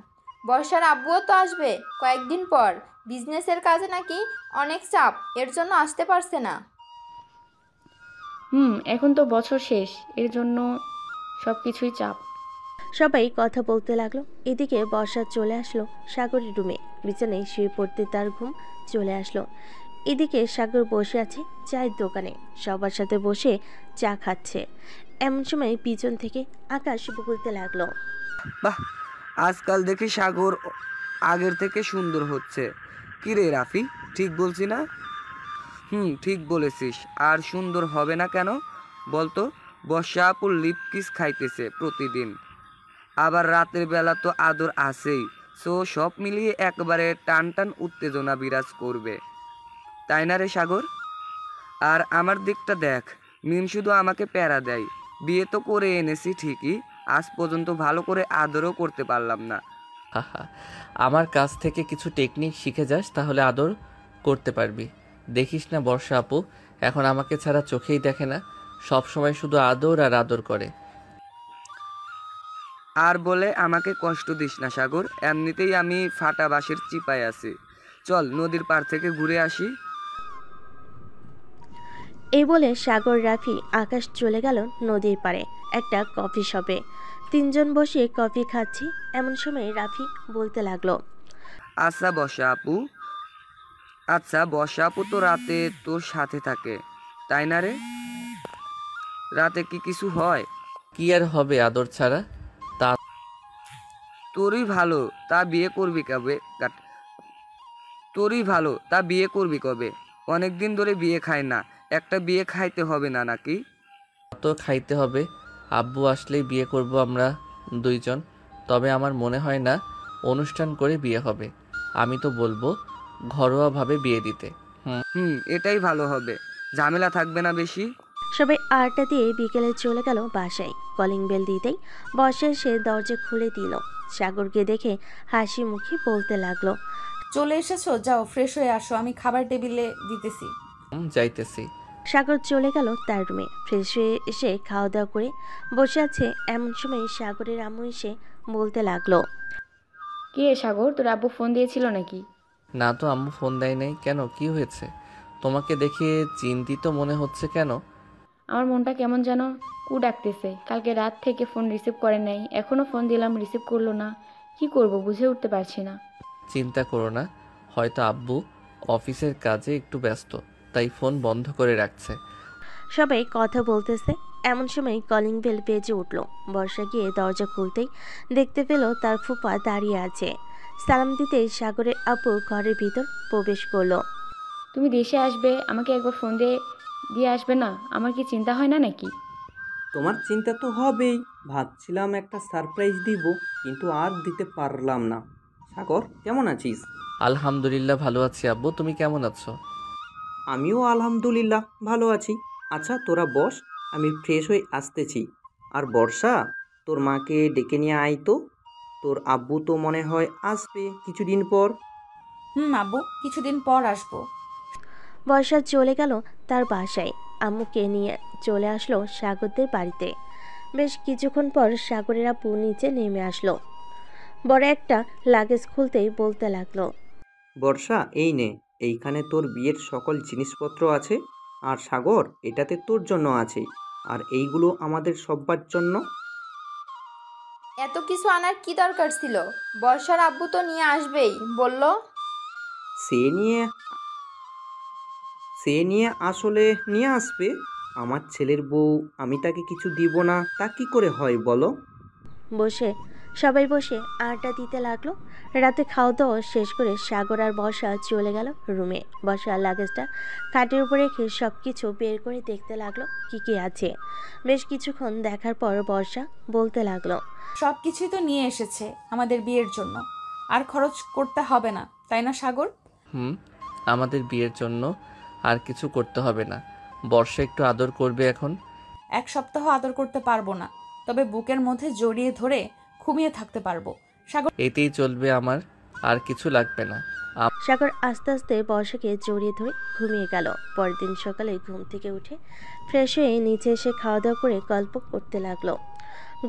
বর্ষার আব্বুও তো আসবে কয়েকদিন পর। বিজনেসের কাজে নাকি অনেক চাপ, এর জন্য আসতে পারছে না। এখন তো বছর শেষ, এর জন্য সব কিছুই চাপ। সবাই কথা বলতে লাগলো। এদিকে বর্ষা চলে আসলো সাগরের রুমে। বিছানায় শুয়ে পড়তে তার ঘুম চলে আসলো। এদিকে সাগর বসে আছে চায়ের দোকানে, সবার সাথে বসে চা খাচ্ছে। এমন সময় পিছন থেকে আকাশ বলতে লাগলো, বাহ, আজকাল দেখি সাগর আগের থেকে সুন্দর হচ্ছে। কি রে রাফি, ঠিক বলছি না? ঠিক বলেছিস। আর সুন্দর হবে না কেন বলতো? বর্ষা আপুর লিপ কিস খাইতেছে প্রতিদিন, আবার রাতের বেলা তো আদর আছেই। সো সব মিলিয়ে একবারে টান টান উত্তেজনা বিরাজ করবে, তাই না রে সাগর? আর আমার দিকটা দেখ, মিম শুধু আমাকে প্যারা দেয়। বিয়ে তো করে এনেছি ঠিকই, আজ পর্যন্ত ভালো করে আদরও করতে পারলাম না। হাহা, আমার কাছ থেকে কিছু টেকনিক শিখে যাস, তাহলে আদর করতে পারবি। দেখিস না বর্ষা আপু এখন আমাকে ছাড়া চোখেই দেখে না, সব সময় শুধু আদর আর আদর করে। আর বলে আমাকে কষ্ট দিস না সাগর, এমনিতেই আমি ফাটা বাঁশের চিপায় আছি। চল নদীর পার থেকে ঘুরে আসি। এই বলে সাগর, রাফি, আকাশ চলে গেল নদীর পাড়ে একটা কফি শপে। তিনজন বসে কফি খাচ্ছি। এমন সময় রাফি বলতে লাগলো, আচ্ছা বর্ষা আপু তো রাতে তোর সাথে থাকে, তাই না রে? রাতে কি কিছু হয়? কি আর হবে আদর ছাড়া? তোরই ভালো, তা বিয়ে করবি কবে? তোরই ভালো, তা বিয়ে করবি কবে? অনেকদিন ধরে বিয়ে খায় না, একটা বিয়ে খাইতে হবে না নাকি? তো খাইতে হবে, আব্বু আসলেই বিয়ে করব আমরা দুইজন। তবে আমার মনে হয় না অনুষ্ঠান করে বিয়ে হবে। আমি তো বলবো ঘরোয়াভাবে বিয়ে দিতে। এটাই ভালো হবে, ঝামেলা থাকবে না বেশি। সবাই আড্ডা দিয়ে বিকেলে চলে গেল বাসায়। কলিং বেল দিতেই বর্ষা এসে দরজা খুলে দিল। সাগরকে দেখে হাসি মুখে বলতে লাগলো, চলে এসেছো, যাও ফ্রেশ হয়ে আসো, আমি খাবার টেবিলে দিতেছি। যাইতেছি। সাগর চলে গেল তার রুমে। ফ্রেশ হয়ে এসে খাওয়া দাওয়া করে বসে আছে এমন সময় সাগরের আম্মু এসে বলতে লাগলো, কি রে সাগর, তোর আব্বু ফোন দিয়েছিল নাকি? না তো, আম্মু ফোন দেয় নাই। কেন, কি হয়েছে? তোমাকে দেখে চিন্তিত মনে হচ্ছে কেন? আমার মনটা কেমন যেন ডাকতেছে। কালকে রাত থেকে ফোন রিসিভ করে নাই, এখনও ফোন দিলাম রিসিভ করলো না। কি করব বুঝে উঠতে পারছি না। চিন্তা করো না, হয়তো আব্বু অফিসের কাজে একটু ব্যস্ত, তাই ফোন বন্ধ করে রাখছে। সবাই কথা বলতেছে, এমন সময় কলিং বেল বেজে উঠল। বর্ষা গিয়ে দরজা খুলতেই দেখতে পেল তার ফুপা দাঁড়িয়ে আছে। সালাম দিতেই সাগরের আপু ঘরের ভিতর প্রবেশ করলো। তুমি দেশে আসবে, আমাকে একবার ফোন দিয়ে আসবে না? আমার কি চিন্তা হয় না নাকি? তোমার চিন্তা তো হবেই। ভাবছিলাম একটা সারপ্রাইজ দিব, কিন্তু আর দিতে পারলাম না। সাগর, কেমন আছিস? আলহামদুলিল্লাহ ভালো আছি আব্বু, তুমি কেমন আছো? আমিও আলহামদুলিল্লাহ ভালো আছি। আচ্ছা তোরা বস, আমি ফ্রেশ হয়ে আসতেছি। আর বর্ষা, তোর মাকে ডেকে নিয়ে আয় তো। তোর আব্বু তো মনে হয় আসবে কিছুদিন পর। আব্বু কিছুদিন পর আসবো। বর্ষা চলে গেল তার বাসায়। আম্মুকে নিয়ে চলে আসলো সাগরদের বাড়িতে। বেশ কিছুক্ষণ পর সাগরের আপু নিচে নেমে আসলো। বড় একটা লাগেজ খুলতেই বলতে লাগলো, বর্ষা, এই নে, এইখানে তোর বিয়ের সকল জিনিসপত্র আছে। আর সাগর, এটাতে তোর জন্য আছে। আর এইগুলো আমাদের সব্বার জন্য। এত কিছু আনার কি দরকার ছিল? বর্ষার আব্বু তো নিয়ে আসবেই বলল। সে নিয়ে আসলে নিয়ে আসবে। আমার ছেলের বউ, আমি তাকে কিছু দিব না তা কি করে হয় বলো? সবাই বসে আড্ডা দিতে লাগলো। রাতে খাওয়া দাওয়া শেষ করে সাগর আর বর্ষা চলে গেল রুমে। বর্ষার লাগেজটা খাটের উপর রেখে সব কিছু বের করে দেখতে লাগলো কি কি আছে। বেশ কিছুক্ষণ দেখার পর বর্ষা বলতে লাগলো, সব কিছুই তো নিয়ে এসেছে আমাদের বিয়ের জন্য, আর খরচ করতে হবে না, তাই না সাগর? আমাদের বিয়ের জন্য আর কিছু করতে হবে না। বর্ষা একটু আদর করবে এখন। 1 সপ্তাহ আদর করতে পারবো না, তবে বুকের মধ্যে জড়িয়ে ধরে ঘুমিয়ে থাকতে পারবো। সাগর, এতেই চলবে, আমার আর কিছু লাগবে না। সাগর আস্তে আস্তে বর্ষাকে জড়িয়ে ধরে ঘুমিয়ে গেল। পরের দিন সকালে ঘুম থেকে উঠে ফ্রেশ হয়ে নিচে এসে খাওয়া দাওয়া করে গল্প করতে লাগলো।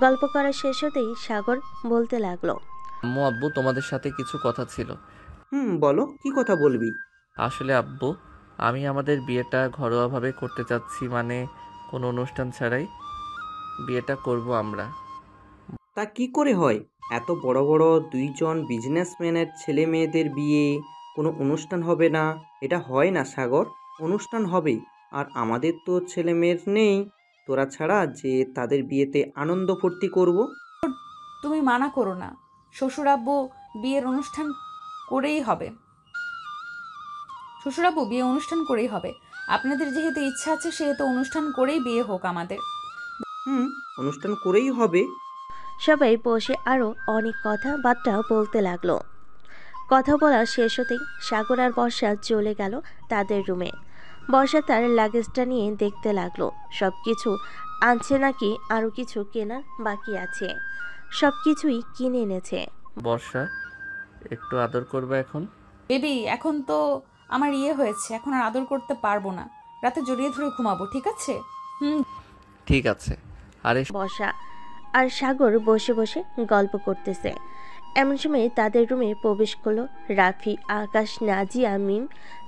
গল্প করা শেষ হতেই সাগর বলতে লাগলো, আম্মু আব্বু তোমাদের সাথে কিছু কথা ছিল। বলো, কি কথা বলবি? আসলে আব্বু, আমি আমাদের বিয়েটা ঘরোয়াভাবে করতে চাচ্ছি, মানে কোনো অনুষ্ঠান ছাড়াই বিয়েটা করব আমরা। তা কি করে হয়? এত বড় বড় দুইজন বিজনেসম্যানের ছেলে মেয়েদের বিয়ে, কোনো অনুষ্ঠান হবে না? এটা হয় না সাগর। অনুষ্ঠান হবে। আর আমাদের তো ছেলে মেয়ের নেই তোরা ছাড়া যে তাদের বিয়েতে আনন্দ ফুর্তি করব। তুমি মানা করো না। শ্বশুরাব্বু বিয়ের অনুষ্ঠান করেই হবে। আপনাদের যেহেতু ইচ্ছা আছে, সেহেতু অনুষ্ঠান করেই বিয়ে হোক আমাদের। অনুষ্ঠান করেই হবে। সবাই বসে আরো অনেক কথাবার্তা বলতে লাগলো। কথা বলা শেষ হতেই সাগর আর বর্ষা চলে গেল তাদের রুমে। বর্ষা তার লাগেজটা নিয়ে দেখতে লাগলো সব কিছু আনছে নাকি আরো কিছু কেনার বাকি আছে। সব কিছুই কিনে এনেছে। বর্ষা, একটু আদর করবে এখন। বেবি, এখন তো আমার হয়েছে, এখন আর আদর করতে পারবো না। রাতে জড়িয়ে ধরে ঘুমাবো, ঠিক আছে? ঠিক আছে। আরে বর্ষা আর সাগর বসে বসে গল্প করতেছে। এমন সময় তাদের রুমে প্রবেশ করলো রাফি, আকাশ, নাজিয়া, মিম।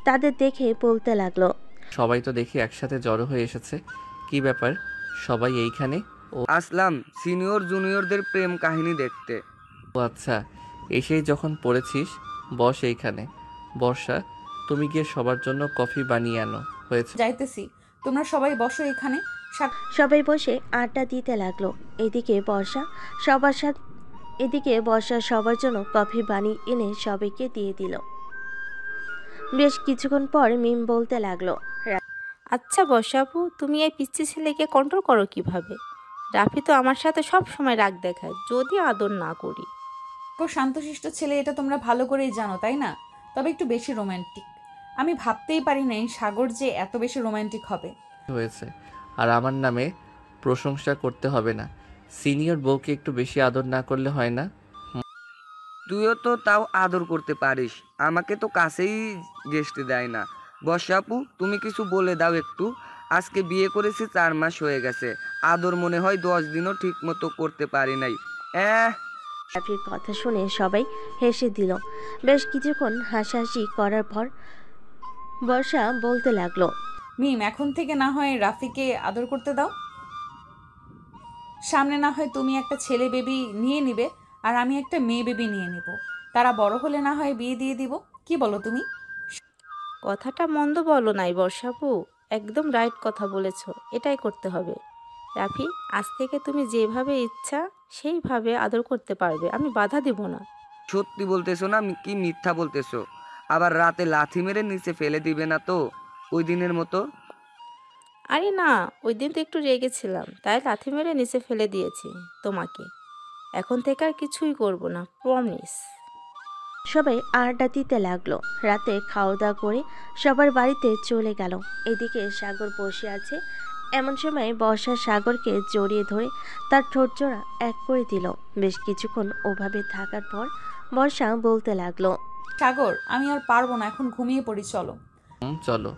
তাদের দেখে বলতে লাগলো, সবাই তো দেখি একসাথে জড়ো হয়ে এসেছে, কি ব্যাপার সবাই এইখানে? আসলাম সিনিয়র জুনিয়রদের প্রেম কাহিনী দেখতে। ও আচ্ছা, এসেই যখন পড়েছিস বস এইখানে। বর্ষা, তুমি গিয়ে সবার জন্য কফি বানিয়ে আনো। হয়েছে? যাইতেছি, তোমরা সবাই বসো এখানে। সবাই বসে আড্ডা দিতে লাগলো। এদিকে বর্ষা সবার জন্য কফি বানিয়ে এনে সবাইকে দিয়ে দিল। বেশ কিছুক্ষণ পর মিম বলতে লাগলো, আচ্ছা বর্ষাপু, তুমি এই পিচ্চি ছেলেকে কন্ট্রোল করো কিভাবে? রাফি তো আমার সাথে সব সময় রাগ দেখায় যদি আদর না করি। শান্তশিষ্ট ছেলে, এটা তোমরা ভালো করেই জানো, তাই না? তবে একটু বেশি রোমান্টিক। আমি ভাবতেই পারি নাই সাগর যে এত বেশি রোমান্টিক হবে। হয়েছে, আর আমার নামে প্রশংসা করতে হবে না। সিনিয়র বউকে একটু বেশি আদর না করলে হয় না? তুইও তো তাও আদর করতে পারিস, আমাকে তো কাছেই ঘেঁষতে দেয় না। বর্ষা আপু, তুমি কিছু বলে দাও একটু। আজকে বিয়ে করেছি 4 মাস হয়ে গেছে, আদর মনে হয় 10 দিনও ঠিক মতো করতে পারি নাই। রাফির কথা শুনে সবাই হেসে দিল। বেশ কিছুক্ষণ হাসাহাসি করার পর বর্ষা বলতে লাগলো, মিম, এখন থেকে না হয় রাফিকে আদর করতে দাও। সামনে না হয় তুমি একটা ছেলে বেবি নিয়ে নিবে, আর আমি একটা মেয়ে বেবি নিয়ে নিব। তারা বড় হলে না হয় বিয়ে দিয়ে দিব। কি বলো তুমি? কথাটা মন্দ বলো নাই বর্ষাপু, একদম রাইট কথা বলেছ। এটাই করতে হবে। রাফি, আজ থেকে তুমি যেভাবে ইচ্ছা সেইভাবে আদর করতে পারবে, আমি বাধা দিব না। সত্যি বলতেছো না কি মিথ্যা বলতেছো? আবার রাতে লাথি মেরে নিচে ফেলে দিবে না তো ওই দিনের মতো? আরে না, ওই দিন তো একটু রেগেছিলাম, তাই লাথি মেরে নিচে ফেলে দিয়েছি তোমাকে। এখন থেকে আর কিছুই করব না, প্রমিস। সবাই আড্ডা দিতে লাগলো। রাতে খাওয়া দাওয়া করে সবার বাড়িতে চলে গেল। এদিকে সাগর বসে আছে। এমন সময় বর্ষা সাগরকে জড়িয়ে ধরে তার ঠোঁট জোড়া এক করে দিল। বেশ কিছুক্ষণ ওভাবে থাকার পর বর্ষা বলতে লাগলো, সাগর, আমি আর পারবো না, এখন ঘুমিয়ে পড়ি, চলো। চলো।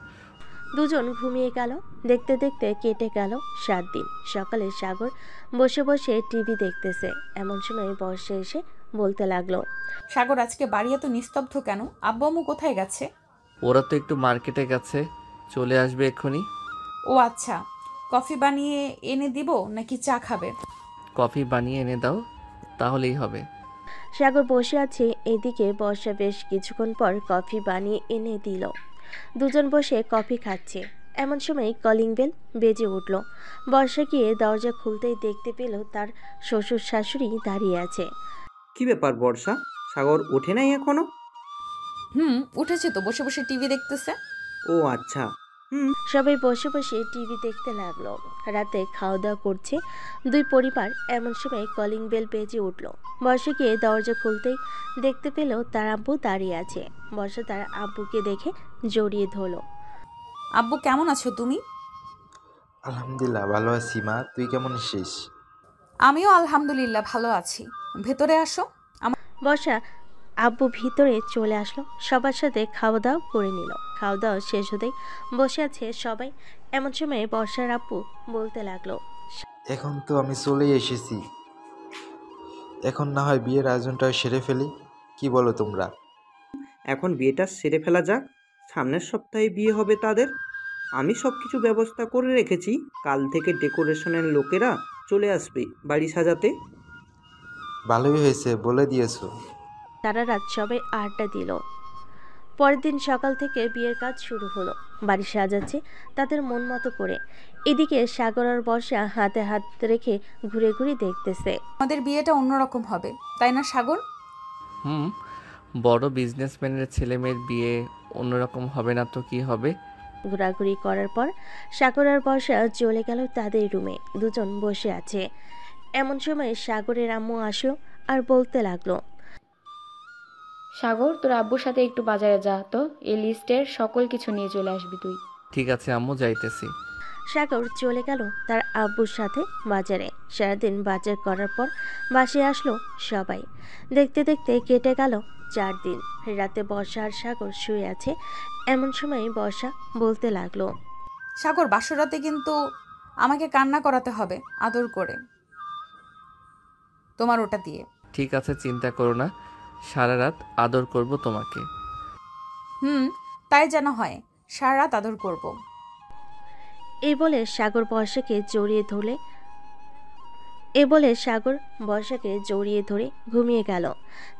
দুজন ঘুমিয়ে গেল। দেখতে দেখতে কেটে গেল 7 দিন। সকালে সাগর বসে বসে টিভি দেখতেছে। এমন সময় বর্ষা এসে বলতে লাগলো, সাগর, আজকে বাড়ি এত নিস্তব্ধ কেন? আব্বু আম্মু কোথায় গেছে? ওরা তো একটু মার্কেটে গেছে, চলে আসবে এক্ষুনি। ও আচ্ছা, কফি বানিয়ে এনে দিব নাকি চা খাবে? কফি বানিয়ে এনে দাও, তাহলেই হবে। সাগর বসে আছে। এদিকে বর্ষা বেশ কিছুক্ষণ পর কফি বানিয়ে এনে দিল। দুজন বসে কফি খাচ্ছে। এমন সময় কলিং বেল বেজে উঠল। বর্ষা গিয়ে দরজা খুলতেই দেখতে পেল তার শ্বশুর শাশুড়ি দাঁড়িয়ে আছে। কি ব্যাপার বর্ষা, সাগর ওঠে নাই এখনো? উঠেছে তো, বসে বসে টিভি দেখতেছে। ও আচ্ছা। সবাই বসে বসে টিভি দেখতে লাগলো। রাতে খাওয়া দাওয়া করছে দুই পরিবার। এমন সময় কলিং বেল বেজে উঠল। বর্ষা গিয়ে দরজা খুলতেই দেখতে পেল তার আব্বু দাঁড়িয়ে আছে। বর্ষা তার আব্বুকে দেখে জড়িয়ে ধরল। আব্বু, কেমন আছো তুমি? আলহামদুলিল্লাহ ভালো আছি মা, তুই কেমন আছিস? আমিও আলহামদুলিল্লাহ ভালো আছি। ভেতরে আসো। বর্ষা আব্বু ভিতরে চলে আসলো। সবার সাথে খাওয়া দাওয়া করে নিল। খাওয়া দাওয়া শেষ হতেই বসে আছে সবাই। এমন সময় বর্ষার আব্বু বলতে লাগলো, এখন তো আমি চলেই এসেছি, এখন না হয় বিয়ের আয়োজনটা সেরে ফেলি, কি বলো তোমরা? এখন বিয়েটা সেরে ফেলা যাক। সামনের সপ্তাহে বিয়ে হবে তাদের। আমি সব কিছু ব্যবস্থা করে রেখেছি। কাল থেকে ডেকোরেশনের লোকেরা চলে আসবে বাড়ি সাজাতে। ভালোই হয়েছে বলে দিয়েছো। সারা রাত সবাই আড্ডা দিল। পরের দিন সকাল থেকে বিয়ের কাজ শুরু হলো। বাড়ি সাজাচ্ছে তাদের মন মতো করে। এদিকে সাগর আর বর্ষা হাতে হাত রেখে ঘুরে ঘুরে দেখতেছে। আমাদের বিয়েটা অন্যরকম হবে, তাই না সাগর? বড় বিজনেসম্যানের ছেলে মেয়ের বিয়ে অন্যরকম হবে না তো কি হবে? ঘোরাঘুরি করার পর সাগর আর বর্ষা চলে গেল তাদের রুমে। দুজন বসে আছে। এমন সময় সাগরের আম্মু আসলো আর বলতে লাগলো, সাগর, তোর আব্বুর সাথে একটু বাজারে যা তো, এই লিস্টের সকল কিছু নিয়ে চলে আসবি তুই। ঠিক আছে আম্মু, যাইতেছি। সাগর চলে গেল তার আব্বুর সাথে বাজারে। সারাদিন বাজার করার পর বাসায় আসলো সবাই। দেখতে দেখতে কেটে গেল 4 দিন। রাতে বর্ষা আর সাগর শুয়ে আছে। এমন সময় বর্ষা বলতে লাগলো, সাগর, বাসরাতে কিন্তু আমাকে কান্না করাতে হবে আদর করে, তোমার ওটা দিয়ে। ঠিক আছে, চিন্তা করো না, সারা রাত আদর করব তোমাকে। তাই যেন হয়, সারা রাত আদর করব। এই বলে সাগর বর্ষাকে জড়িয়ে ধরে ঘুমিয়ে গেল।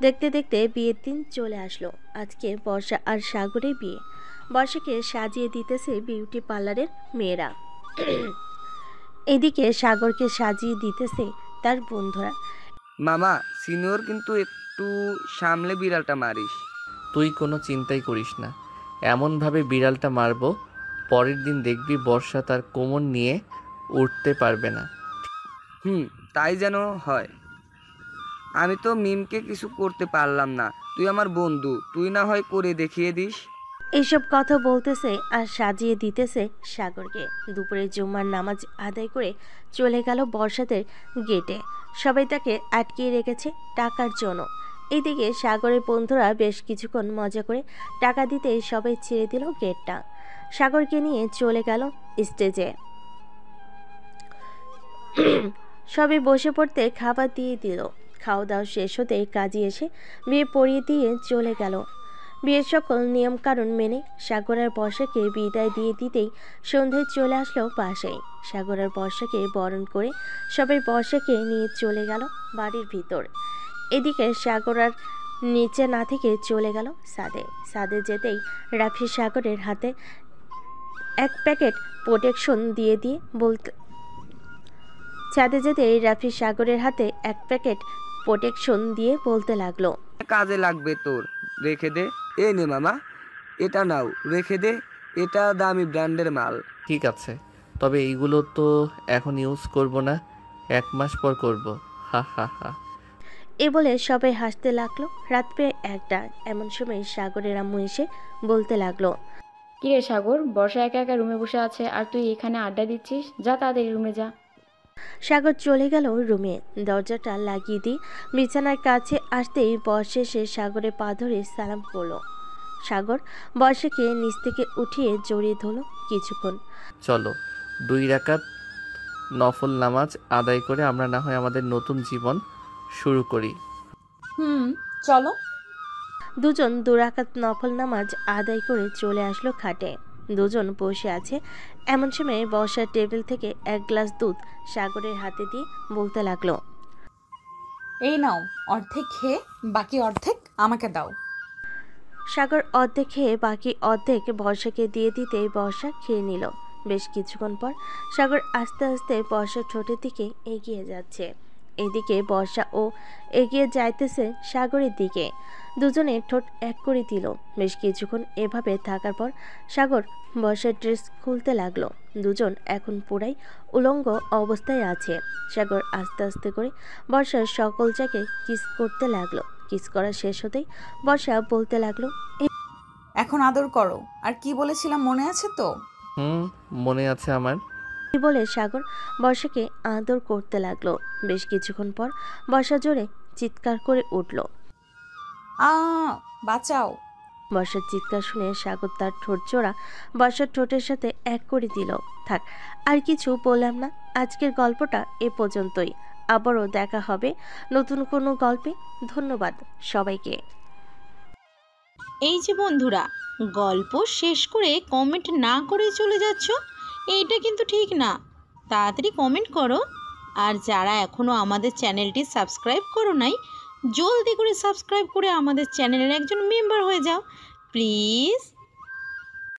দেখতে দেখতে বিয়ের দিন চলে আসলো। আজকে বর্ষা আর সাগরের বিয়ে। বর্ষাকে সাজিয়ে দিতেছে বিউটি পার্লারের মেয়েরা। এদিকে সাগরকে সাজিয়ে দিতেছে তার বন্ধুরা। মামা, সিনিয়র কিন্তু একটু সামলে বিড়ালটা মারিস। তুই কোনো চিন্তাই করিস না, এমনভাবে বিড়ালটা মারবো পরের দিন দেখবি বর্ষা তার কোমর নিয়ে উঠতে পারবে না। তাই যেন হয়। আমি তো মিমকে কিছু করতে পারলাম না, তুই আমার বন্ধু, তুই না হয় করে দেখিয়ে দিস। এইসব কথা বলতেছে আর সাজিয়ে দিতেছে সাগরকে। দুপুরে জুম্মার নামাজ আদায় করে চলে গেল বর্ষাদের গেটে। সবাই তাকে আটকিয়ে রেখেছে টাকার জন্য। এদিকে সাগরের বন্ধুরা বেশ কিছুক্ষণ মজা করে টাকা দিতে সবাই ছেড়ে দিল গেটটা। সাগরকে নিয়ে চলে গেল স্টেজে। সবাই বসে পড়তে খাবার দিয়ে দিল। খাওয়া দাওয়া শেষ হতে কাজী এসে বিয়ে পড়িয়ে দিয়ে চলে গেল। বিয়ের সকল নিয়মকানুন মেনে সাগর আর বর্ষাকে বিদায় দিয়ে দিতেই সন্ধ্যায় চলে আসলো বাসায়। সাগর আর বর্ষাকে বরণ করে সবাই বর্ষাকে নিয়ে চলে গেল বাড়ির ভিতর। এদিকে সাগর আর নিচে না থেকে চলে গেল ছাদে যেতেই রাফি সাগরের হাতে এক প্যাকেট প্রোটেকশন দিয়ে বলতে ছাদে যেতেই রাফি সাগরের হাতে এক প্যাকেট প্রোটেকশন দিয়ে বলতে লাগলো, কাজে লাগবে তোর, রেখে দে। এ নে মামা, এটা নাও, রেখে দে, এটা দামি ব্র্যান্ডের মাল। ঠিক আছে, তবে এইগুলো তো এখন ইউজ করব না, 1 মাস পর করব। হা হা হা। এ বলে সবাই হাসতে লাগলো। রাত প্রায় 1টা। এমন সময় সাগরের আম্মু এসে বলতে লাগলো, কিরে সাগর, বর্ষা একা একা রুমে বসে আছে আর তুই এখানে আড্ডা দিচ্ছিস? যা তাড়াতাড়ি রুমে যা। সাগর চলে গেল রুমে। দরজাটা লাগিয়ে দিয়ে বিছানার কাছে আসতেই বর্ষা এসে সাগরের পা ধরে সালাম করলো। সাগর বর্ষাকে নিচ থেকে উঠিয়ে জড়িয়ে ধরলো কিছুক্ষণ। চলো 2 রাকাত নফল নামাজ আদায় করে আমরা না হয় আমাদের নতুন জীবন শুরু করি। চলো। দুজন 2 রাকাত নফল নামাজ আদায় করে চলে আসলো খাটে। দুজন বসে আছে। এমন সময় বর্ষার টেবিল থেকে 1 গ্লাস দুধ সাগরের হাতে দিয়ে বলতে লাগলো, এই নাও, অর্ধেক খেয়ে বাকি অর্ধেক আমাকে দাও। সাগর অর্ধেক খেয়ে বাকি অর্ধেক বর্ষাকে দিয়ে দিতেই বর্ষা খেয়ে নিল। বেশ কিছুক্ষণ পর সাগর আস্তে আস্তে বর্ষার ঠোঁটের দিকে এগিয়ে যাচ্ছে। এদিকে বর্ষা ও এগিয়ে যাইতেছে সাগরের দিকে। দুজনে ঠোঁট এক করে দিল। বেশ কিছুক্ষণ এভাবে থাকার পর সাগর বর্ষার ড্রেস খুলতে লাগলো। দুজন এখন পুরাই উলঙ্গ অবস্থায় আছে। সাগর আস্তে আস্তে করে বর্ষার সকল জায়গায় কিস করতে লাগলো। কিস করা শেষ হতেই বর্ষা বলতে লাগলো, এখন আদর করো। আর কি বলেছিলাম মনে আছে তো? মনে আছে আমার। বলে সাগর বর্ষাকে আদর করতে লাগলো। বেশ কিছুক্ষণ পর বর্ষা জোরে চিৎকার করে উঠল, বাঁচাও। বর্ষার চিৎকার শুনে সাগর তার ঠোঁট জোড়া বর্ষার ঠোঁটের সাথে এক করে দিল। থাক, আর কিছু বললাম না। আজকের গল্পটা এ পর্যন্তই। আবারও দেখা হবে নতুন কোনো গল্পে। ধন্যবাদ সবাইকে। এই যে বন্ধুরা, গল্প শেষ করে কমেন্ট না করে চলে যাচ্ছ, এইটা কিন্তু ঠিক না। তাড়াতাড়ি কমেন্ট করো। আর যারা এখনও আমাদের চ্যানেলটি সাবস্ক্রাইব করো নাই, জলদি করে সাবস্ক্রাইব করে আমাদের চ্যানেলের একজন মেম্বার হয়ে যাও প্লিজ।